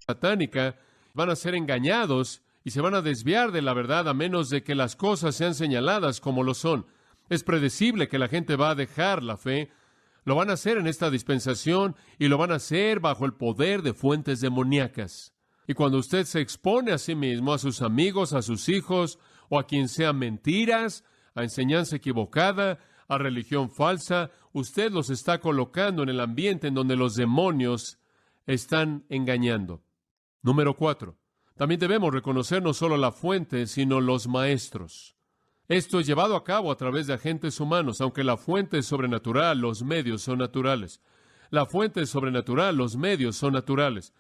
satánica, van a ser engañados y se van a desviar de la verdad a menos de que las cosas sean señaladas como lo son. Es predecible que la gente va a dejar la fe. Lo van a hacer en esta dispensación y lo van a hacer bajo el poder de fuentes demoníacas. Y cuando usted se expone a sí mismo, a sus amigos, a sus hijos, o a quien sea mentiras, a enseñanza equivocada, a religión falsa, usted los está colocando en el ambiente en donde los demonios están engañando. Número 4. También debemos reconocer no solo la fuente, sino los maestros. Esto es llevado a cabo a través de agentes humanos, aunque la fuente es sobrenatural, los medios son naturales. La fuente es sobrenatural, los medios son naturales.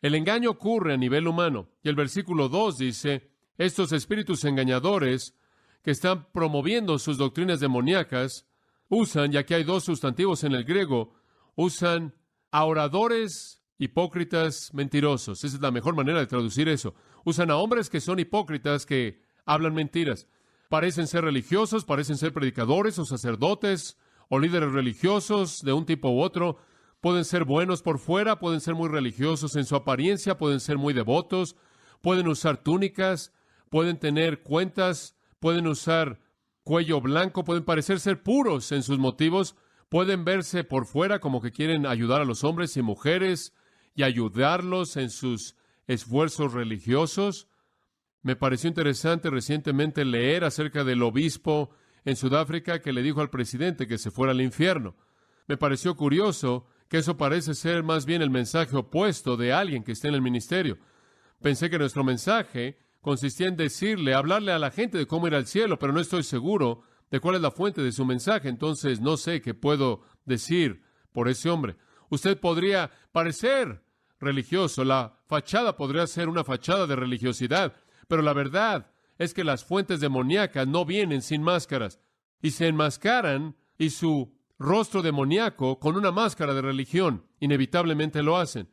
El engaño ocurre a nivel humano. Y el versículo 2 dice, estos espíritus engañadores que están promoviendo sus doctrinas demoníacas, usan, y aquí hay dos sustantivos en el griego, usan a oradores hipócritas mentirosos. Esa es la mejor manera de traducir eso. Usan a hombres que son hipócritas, que hablan mentiras. Parecen ser religiosos, parecen ser predicadores o sacerdotes o líderes religiosos de un tipo u otro. Pueden ser buenos por fuera, pueden ser muy religiosos en su apariencia, pueden ser muy devotos, pueden usar túnicas, pueden tener cuentas, pueden usar cuello blanco, pueden parecer ser puros en sus motivos, pueden verse por fuera como que quieren ayudar a los hombres y mujeres y ayudarlos en sus esfuerzos religiosos. Me pareció interesante recientemente leer acerca del obispo en Sudáfrica que le dijo al presidente que se fuera al infierno. Me pareció curioso que eso parece ser más bien el mensaje opuesto de alguien que esté en el ministerio. Pensé que nuestro mensaje consistía en hablarle a la gente de cómo ir al cielo, pero no estoy seguro de cuál es la fuente de su mensaje, entonces no sé qué puedo decir por ese hombre. Usted podría parecer religioso, la fachada podría ser una fachada de religiosidad, pero la verdad es que las fuentes demoníacas no vienen sin máscaras, y se enmascaran, y su rostro demoníaco con una máscara de religión, inevitablemente lo hacen.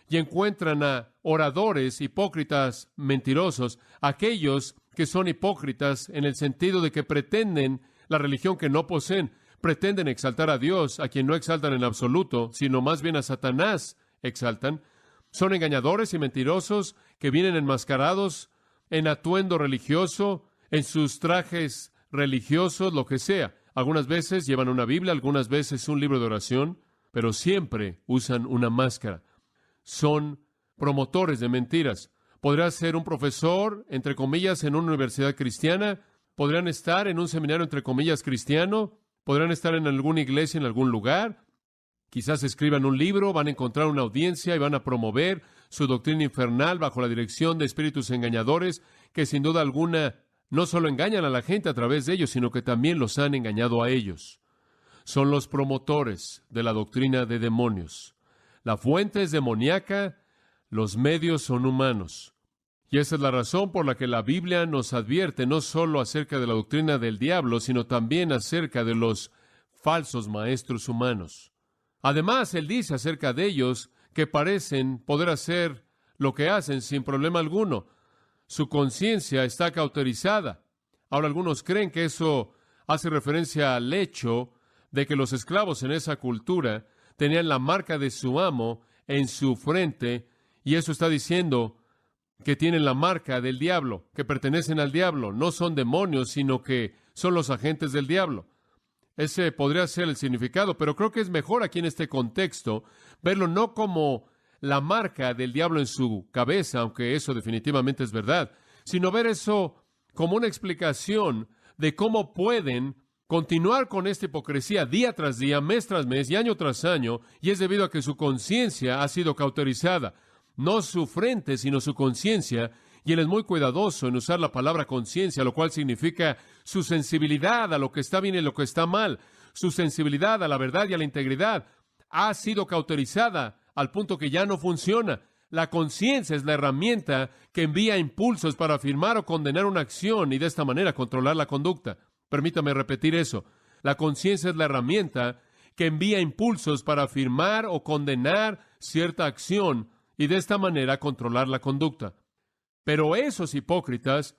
Y encuentran a oradores hipócritas mentirosos, aquellos que son hipócritas en el sentido de que pretenden la religión que no poseen, pretenden exaltar a Dios, a quien no exaltan en absoluto, sino más bien a Satanás exaltan. Son engañadores y mentirosos que vienen enmascarados en atuendo religioso, en sus trajes religiosos, lo que sea. Algunas veces llevan una Biblia, algunas veces un libro de oración, pero siempre usan una máscara. Son promotores de mentiras. Podrá ser un profesor, entre comillas, en una universidad cristiana, podrán estar en un seminario, entre comillas, cristiano, podrán estar en alguna iglesia, en algún lugar, quizás escriban un libro, van a encontrar una audiencia y van a promover su doctrina infernal bajo la dirección de espíritus engañadores que sin duda alguna no solo engañan a la gente a través de ellos, sino que también los han engañado a ellos. Son los promotores de la doctrina de demonios. La fuente es demoníaca, los medios son humanos. Y esa es la razón por la que la Biblia nos advierte no solo acerca de la doctrina del diablo, sino también acerca de los falsos maestros humanos. Además, él dice acerca de ellos que parecen poder hacer lo que hacen sin problema alguno. Su conciencia está cauterizada. Ahora, algunos creen que eso hace referencia al hecho de que los esclavos en esa cultura tenían la marca de su amo en su frente, y eso está diciendo que tienen la marca del diablo, que pertenecen al diablo. No son demonios, sino que son los agentes del diablo. Ese podría ser el significado, pero creo que es mejor aquí en este contexto verlo no como la marca del diablo en su cabeza, aunque eso definitivamente es verdad, sino ver eso como una explicación de cómo pueden continuar con esta hipocresía día tras día, mes tras mes y año tras año, y es debido a que su conciencia ha sido cauterizada. No su frente, sino su conciencia, y él es muy cuidadoso en usar la palabra conciencia, lo cual significa su sensibilidad a lo que está bien y lo que está mal, su sensibilidad a la verdad y a la integridad, ha sido cauterizada al punto que ya no funciona. La conciencia es la herramienta que envía impulsos para afirmar o condenar una acción y de esta manera controlar la conducta. Permítame repetir eso. La conciencia es la herramienta que envía impulsos para afirmar o condenar cierta acción y de esta manera controlar la conducta. Pero esos hipócritas,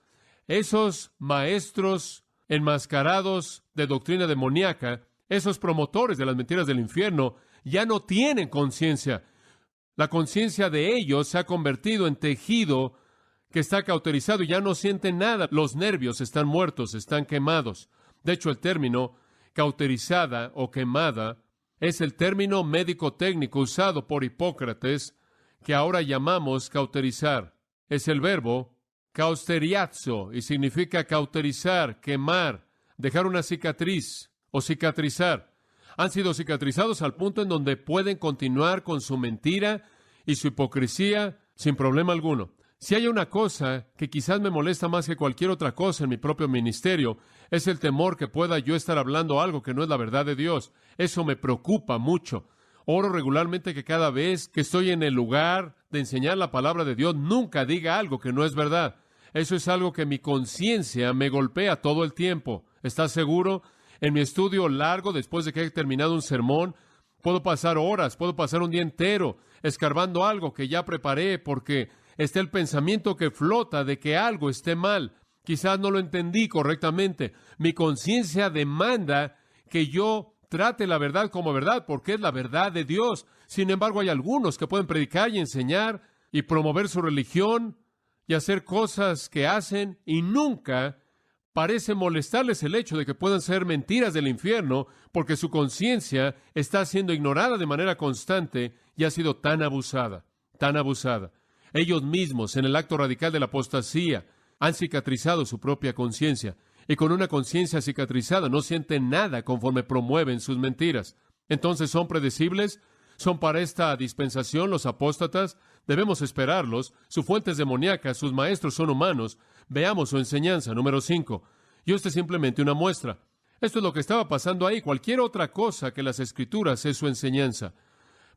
esos maestros enmascarados de doctrina demoníaca, esos promotores de las mentiras del infierno, ya no tienen conciencia. La conciencia de ellos se ha convertido en tejido que está cauterizado y ya no sienten nada. Los nervios están muertos, están quemados. De hecho, el término cauterizada o quemada es el término médico-técnico usado por Hipócrates, que ahora llamamos cauterizar. Es el verbo causteriazo y significa cauterizar, quemar, dejar una cicatriz o cicatrizar. Han sido cicatrizados al punto en donde pueden continuar con su mentira y su hipocresía sin problema alguno. Si hay una cosa que quizás me molesta más que cualquier otra cosa en mi propio ministerio, es el temor que pueda yo estar hablando algo que no es la verdad de Dios. Eso me preocupa mucho. Oro regularmente que cada vez que estoy en el lugar de enseñar la palabra de Dios, nunca diga algo que no es verdad. Eso es algo que mi conciencia me golpea todo el tiempo. ¿Estás seguro? En mi estudio largo, después de que he terminado un sermón, puedo pasar horas, puedo pasar un día entero escarbando algo que ya preparé porque está el pensamiento que flota de que algo esté mal. Quizás no lo entendí correctamente. Mi conciencia demanda que yo trate la verdad como verdad porque es la verdad de Dios. Sin embargo, hay algunos que pueden predicar y enseñar y promover su religión y hacer cosas que hacen y nunca parece molestarles el hecho de que puedan ser mentiras del infierno porque su conciencia está siendo ignorada de manera constante y ha sido tan abusada, tan abusada. Ellos mismos, en el acto radical de la apostasía, han cicatrizado su propia conciencia y con una conciencia cicatrizada no sienten nada conforme promueven sus mentiras. Entonces, ¿son predecibles? ¿Son para esta dispensación los apóstatas? Debemos esperarlos. Su fuente es demoníaca, sus maestros son humanos. Veamos su enseñanza. Número 5. Y esto es simplemente una muestra. Esto es lo que estaba pasando ahí. Cualquier otra cosa que las Escrituras es su enseñanza.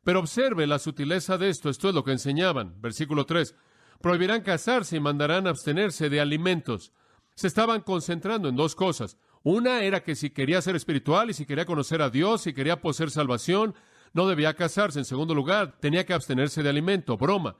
Pero observe la sutileza de esto. Esto es lo que enseñaban. Versículo 3. Prohibirán casarse y mandarán abstenerse de alimentos. Se estaban concentrando en dos cosas. Una era que si quería ser espiritual y si quería conocer a Dios, si quería poseer salvación, no debía casarse. En segundo lugar, tenía que abstenerse de alimento. Broma.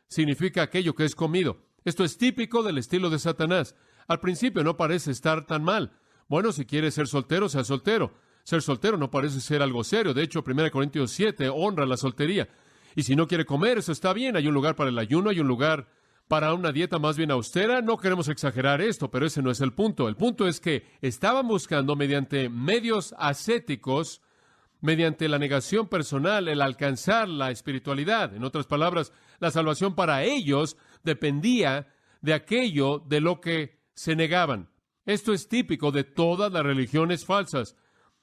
Significa aquello que es comido. Esto es típico del estilo de Satanás. Al principio no parece estar tan mal. Bueno, si quiere ser soltero, sea soltero. Ser soltero no parece ser algo serio. De hecho, 1 Corintios 7 honra la soltería. Y si no quiere comer, eso está bien. Hay un lugar para el ayuno, hay un lugar para una dieta más bien austera. No queremos exagerar esto, pero ese no es el punto. El punto es que estaban buscando mediante medios ascéticos, mediante la negación personal, el alcanzar la espiritualidad. En otras palabras, la salvación para ellos dependía de aquello de lo que se negaban. Esto es típico de todas las religiones falsas.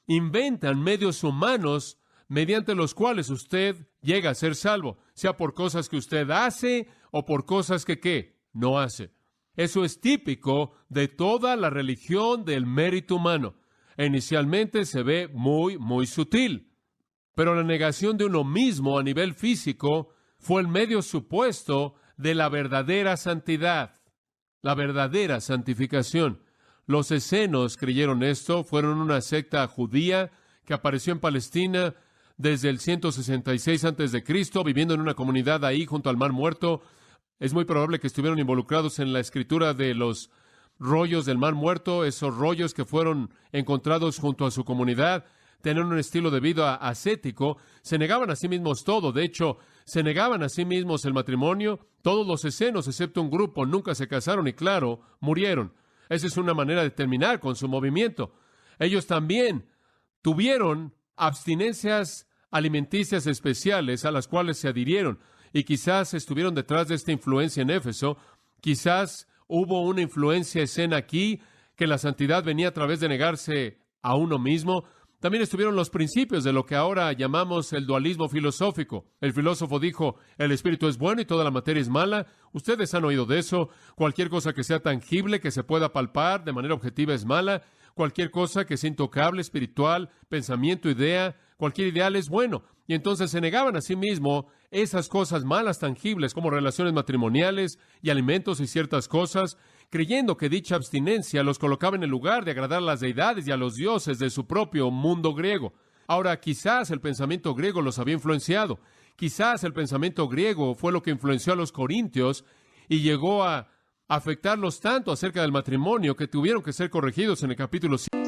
Inventan medios humanos mediante los cuales usted llega a ser salvo, sea por cosas que usted hace o por cosas que ¿qué? No hace. Eso es típico de toda la religión del mérito humano. Inicialmente se ve muy sutil, pero la negación de uno mismo a nivel físico fue el medio supuesto de la verdadera santidad, la verdadera santificación. Los escenos creyeron esto, fueron una secta judía que apareció en Palestina desde el 166 a.C., viviendo en una comunidad ahí junto al Mar Muerto. Es muy probable que estuvieron involucrados en la escritura de los rollos del Mar Muerto, esos rollos que fueron encontrados junto a su comunidad. Tenían un estilo de vida ascético, se negaban a sí mismos todo. De hecho, se negaban a sí mismos el matrimonio. Todos los escenos, excepto un grupo, nunca se casaron y, claro, murieron. Esa es una manera de terminar con su movimiento. Ellos también tuvieron abstinencias alimenticias especiales a las cuales se adhirieron y quizás estuvieron detrás de esta influencia en Éfeso. Quizás hubo una influencia escena aquí, que la santidad venía a través de negarse a uno mismo. También estuvieron los principios de lo que ahora llamamos el dualismo filosófico. El filósofo dijo, el espíritu es bueno y toda la materia es mala. Ustedes han oído de eso. Cualquier cosa que sea tangible, que se pueda palpar de manera objetiva es mala. Cualquier cosa que sea intocable, espiritual, pensamiento, idea, cualquier ideal es bueno. Y entonces se negaban a sí mismo esas cosas malas tangibles como relaciones matrimoniales y alimentos y ciertas cosas, creyendo que dicha abstinencia los colocaba en el lugar de agradar a las deidades y a los dioses de su propio mundo griego. Ahora, quizás el pensamiento griego los había influenciado. Quizás el pensamiento griego fue lo que influenció a los corintios y llegó a afectarlos tanto acerca del matrimonio que tuvieron que ser corregidos en el capítulo 5.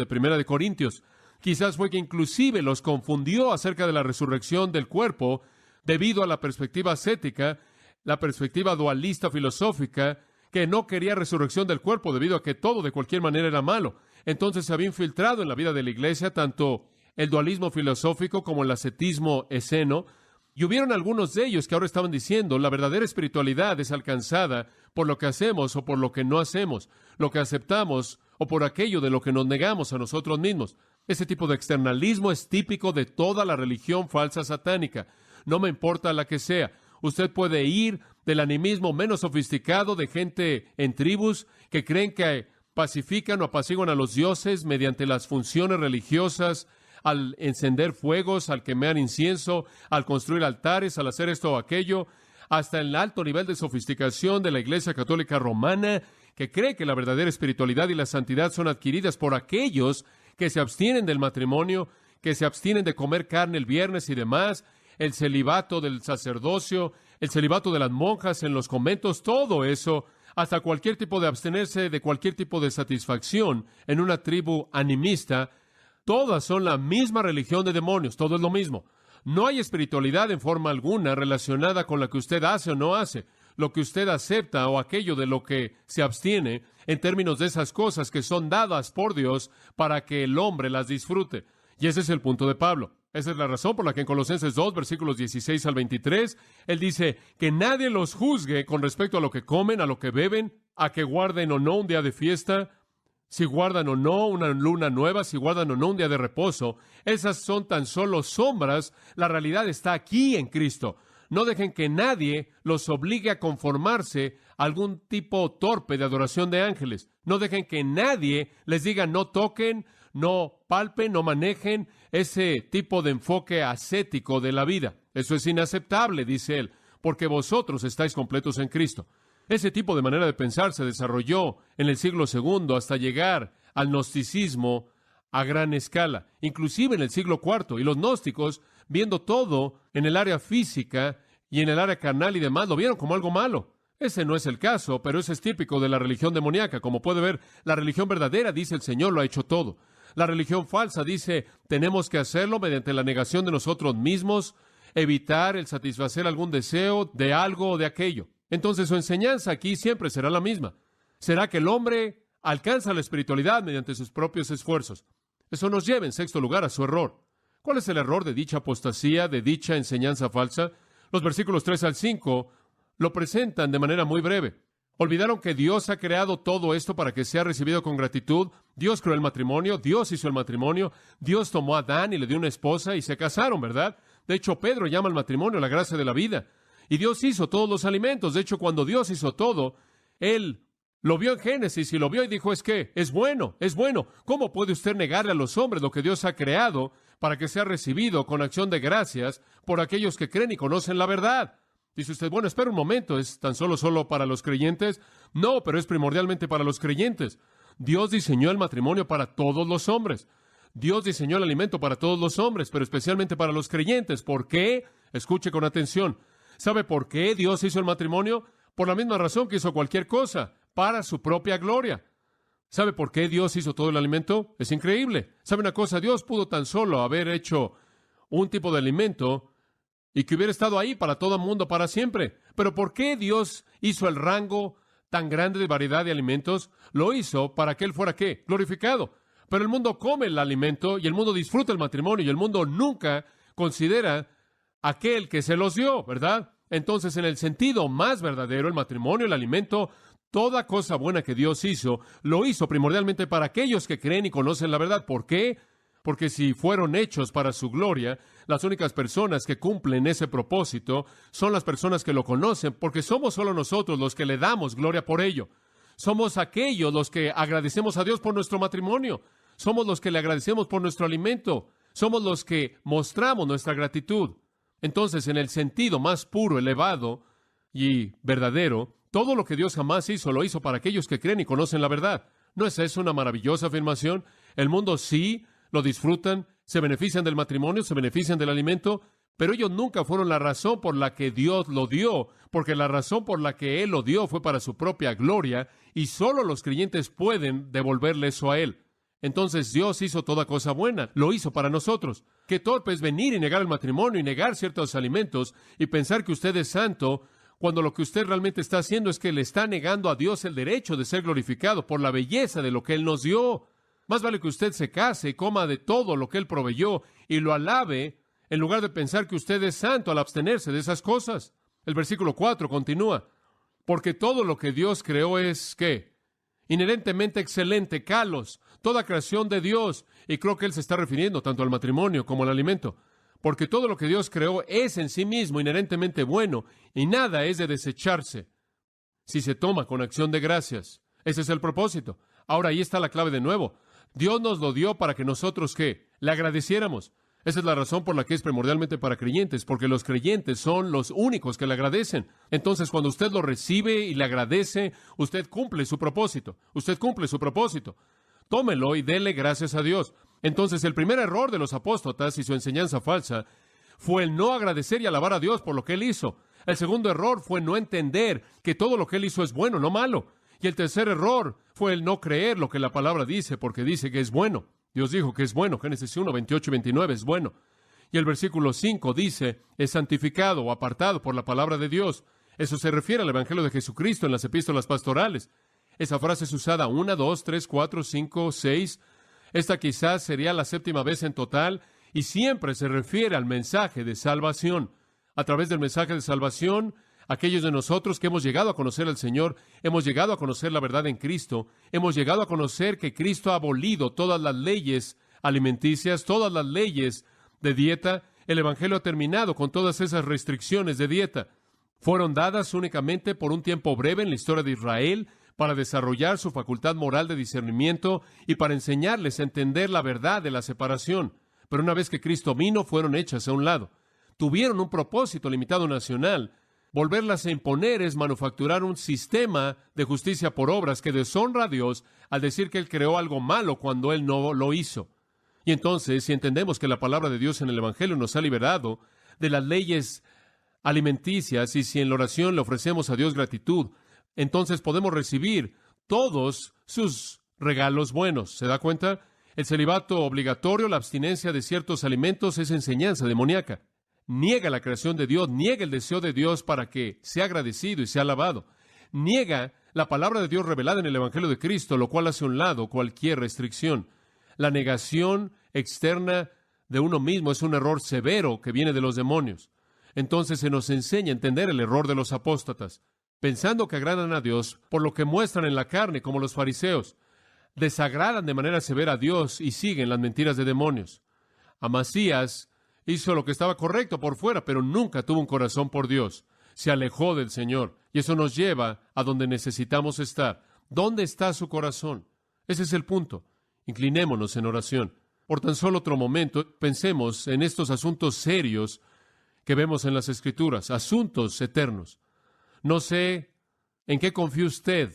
de Primera de Corintios. Quizás fue que inclusive los confundió acerca de la resurrección del cuerpo debido a la perspectiva ascética, la perspectiva dualista filosófica, que no quería resurrección del cuerpo debido a que todo de cualquier manera era malo. Entonces se había infiltrado en la vida de la iglesia tanto el dualismo filosófico como el ascetismo esceno, y hubieron algunos de ellos que ahora estaban diciendo la verdadera espiritualidad es alcanzada por lo que hacemos o por lo que no hacemos, lo que aceptamos o por aquello de lo que nos negamos a nosotros mismos. Ese tipo de externalismo es típico de toda la religión falsa satánica. No me importa la que sea. Usted puede ir del animismo menos sofisticado de gente en tribus que creen que pacifican o apaciguan a los dioses mediante las funciones religiosas, al encender fuegos, al quemar incienso, al construir altares, al hacer esto o aquello, hasta el alto nivel de sofisticación de la Iglesia Católica Romana, que cree que la verdadera espiritualidad y la santidad son adquiridas por aquellos que se abstienen del matrimonio, que se abstienen de comer carne el viernes y demás, el celibato del sacerdocio, el celibato de las monjas en los conventos, todo eso, hasta cualquier tipo de abstenerse de cualquier tipo de satisfacción en una tribu animista. Todas son la misma religión de demonios, todo es lo mismo. No hay espiritualidad en forma alguna relacionada con lo que usted hace o no hace, lo que usted acepta o aquello de lo que se abstiene en términos de esas cosas que son dadas por Dios para que el hombre las disfrute. Y ese es el punto de Pablo. Esa es la razón por la que en Colosenses 2, versículos 16 al 23, él dice que nadie los juzgue con respecto a lo que comen, a lo que beben, a que guarden o no un día de fiesta, si guardan o no una luna nueva, si guardan o no un día de reposo. Esas son tan solo sombras. La realidad está aquí en Cristo. No dejen que nadie los obligue a conformarse a algún tipo torpe de adoración de ángeles. No dejen que nadie les diga no toquen, no palpen, no manejen ese tipo de enfoque ascético de la vida. Eso es inaceptable, dice él, porque vosotros estáis completos en Cristo. Ese tipo de manera de pensar se desarrolló en el siglo II hasta llegar al gnosticismo a gran escala, inclusive en el siglo IV. Y los gnósticos, viendo todo en el área física y en el área carnal y demás, lo vieron como algo malo. Ese no es el caso, pero ese es típico de la religión demoníaca. Como puede ver, la religión verdadera dice el Señor lo ha hecho todo. La religión falsa dice tenemos que hacerlo mediante la negación de nosotros mismos, evitar el satisfacer algún deseo de algo o de aquello. Entonces su enseñanza aquí siempre será la misma. Será que el hombre alcanza la espiritualidad mediante sus propios esfuerzos. Eso nos lleva, en sexto lugar, a su error. ¿Cuál es el error de dicha apostasía, de dicha enseñanza falsa? Los versículos 3 al 5 lo presentan de manera muy breve. Olvidaron que Dios ha creado todo esto para que sea recibido con gratitud. Dios creó el matrimonio, Dios hizo el matrimonio, Dios tomó a Adán y le dio una esposa y se casaron, ¿verdad? De hecho, Pedro llama al matrimonio la gracia de la vida. Y Dios hizo todos los alimentos. De hecho, cuando Dios hizo todo, Él lo vio en Génesis y lo vio y dijo, es que es bueno, es bueno. ¿Cómo puede usted negarle a los hombres lo que Dios ha creado para que sea recibido con acción de gracias por aquellos que creen y conocen la verdad? Dice usted, bueno, espera un momento, ¿es tan solo para los creyentes? No, pero es primordialmente para los creyentes. Dios diseñó el matrimonio para todos los hombres. Dios diseñó el alimento para todos los hombres, pero especialmente para los creyentes. ¿Por qué? Escuche con atención. ¿Sabe por qué Dios hizo el matrimonio? Por la misma razón que hizo cualquier cosa, para su propia gloria. ¿Sabe por qué Dios hizo todo el alimento? Es increíble. ¿Sabe una cosa? Dios pudo tan solo haber hecho un tipo de alimento y que hubiera estado ahí para todo el mundo para siempre. Pero ¿por qué Dios hizo el rango tan grande de variedad de alimentos? Lo hizo para que Él fuera, ¿qué? Glorificado. Pero el mundo come el alimento y el mundo disfruta el matrimonio y el mundo nunca considera aquel que se los dio, ¿verdad? Entonces, en el sentido más verdadero, el matrimonio, el alimento, toda cosa buena que Dios hizo, lo hizo primordialmente para aquellos que creen y conocen la verdad. ¿Por qué? Porque si fueron hechos para su gloria, las únicas personas que cumplen ese propósito son las personas que lo conocen, porque somos solo nosotros los que le damos gloria por ello. Somos aquellos los que agradecemos a Dios por nuestro matrimonio. Somos los que le agradecemos por nuestro alimento. Somos los que mostramos nuestra gratitud. Entonces, en el sentido más puro, elevado y verdadero, todo lo que Dios jamás hizo, lo hizo para aquellos que creen y conocen la verdad. ¿No es eso una maravillosa afirmación? El mundo sí lo disfrutan, se benefician del matrimonio, se benefician del alimento, pero ellos nunca fueron la razón por la que Dios lo dio, porque la razón por la que Él lo dio fue para su propia gloria, y solo los creyentes pueden devolverle eso a Él. Entonces Dios hizo toda cosa buena, lo hizo para nosotros. Qué torpe es venir y negar el matrimonio y negar ciertos alimentos y pensar que usted es santo, cuando lo que usted realmente está haciendo es que le está negando a Dios el derecho de ser glorificado por la belleza de lo que Él nos dio. Más vale que usted se case y coma de todo lo que Él proveyó y lo alabe, en lugar de pensar que usted es santo al abstenerse de esas cosas. El versículo 4 continúa, porque todo lo que Dios creó es, ¿qué? Inherentemente excelente, kalos, toda creación de Dios. Y creo que Él se está refiriendo tanto al matrimonio como al alimento. Porque todo lo que Dios creó es en sí mismo inherentemente bueno, y nada es de desecharse si se toma con acción de gracias. Ese es el propósito. Ahora, ahí está la clave de nuevo. Dios nos lo dio para que nosotros, ¿qué? Le agradeciéramos. Esa es la razón por la que es primordialmente para creyentes, porque los creyentes son los únicos que le agradecen. Entonces, cuando usted lo recibe y le agradece, usted cumple su propósito. Usted cumple su propósito. Tómelo y dele gracias a Dios. Entonces, el primer error de los apóstatas y su enseñanza falsa fue el no agradecer y alabar a Dios por lo que Él hizo. El segundo error fue no entender que todo lo que Él hizo es bueno, no malo. Y el tercer error fue el no creer lo que la palabra dice, porque dice que es bueno. Dios dijo que es bueno. Génesis 1, 28 y 29 es bueno. Y el versículo 5 dice, es santificado o apartado por la palabra de Dios. Eso se refiere al Evangelio de Jesucristo en las epístolas pastorales. Esa frase es usada 1, 2, 3, 4, 5, 6. Esta quizás sería la séptima vez en total y siempre se refiere al mensaje de salvación. A través del mensaje de salvación, aquellos de nosotros que hemos llegado a conocer al Señor, hemos llegado a conocer la verdad en Cristo, hemos llegado a conocer que Cristo ha abolido todas las leyes alimenticias, todas las leyes de dieta. El Evangelio ha terminado con todas esas restricciones de dieta. Fueron dadas únicamente por un tiempo breve en la historia de Israel para desarrollar su facultad moral de discernimiento y para enseñarles a entender la verdad de la separación. Pero una vez que Cristo vino, fueron hechas a un lado. Tuvieron un propósito limitado nacional. Volverlas a imponer es manufacturar un sistema de justicia por obras que deshonra a Dios al decir que Él creó algo malo cuando Él no lo hizo. Y entonces, si entendemos que la palabra de Dios en el Evangelio nos ha liberado de las leyes alimenticias y si en la oración le ofrecemos a Dios gratitud, entonces podemos recibir todos sus regalos buenos. ¿Se da cuenta? El celibato obligatorio, la abstinencia de ciertos alimentos es enseñanza demoníaca. Niega la creación de Dios, niega el deseo de Dios para que sea agradecido y sea alabado. Niega la palabra de Dios revelada en el Evangelio de Cristo, lo cual hace a un lado cualquier restricción. La negación externa de uno mismo es un error severo que viene de los demonios. Entonces se nos enseña a entender el error de los apóstatas, pensando que agradan a Dios por lo que muestran en la carne, como los fariseos. Desagradan de manera severa a Dios y siguen las mentiras de demonios. Amasías hizo lo que estaba correcto por fuera, pero nunca tuvo un corazón por Dios. Se alejó del Señor. Y eso nos lleva a donde necesitamos estar. ¿Dónde está su corazón? Ese es el punto. Inclinémonos en oración. Por tan solo otro momento, pensemos en estos asuntos serios que vemos en las Escrituras, asuntos eternos. No sé en qué confía usted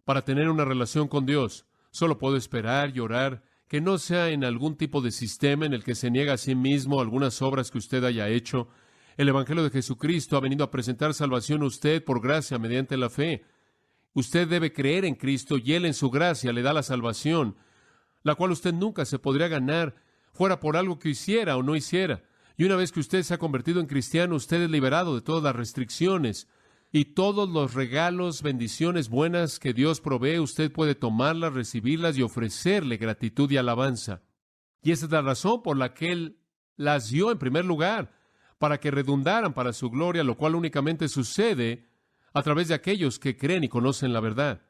para tener una relación con Dios. Solo puedo esperar y orar que no sea en algún tipo de sistema en el que se niega a sí mismo algunas obras que usted haya hecho. El Evangelio de Jesucristo ha venido a presentar salvación a usted por gracia mediante la fe. Usted debe creer en Cristo y Él en su gracia le da la salvación, la cual usted nunca se podría ganar fuera por algo que hiciera o no hiciera. Y una vez que usted se ha convertido en cristiano, usted es liberado de todas las restricciones y todos los regalos, bendiciones buenas que Dios provee, usted puede tomarlas, recibirlas y ofrecerle gratitud y alabanza. Y esa es la razón por la que Él las dio en primer lugar, para que redundaran para su gloria, lo cual únicamente sucede a través de aquellos que creen y conocen la verdad.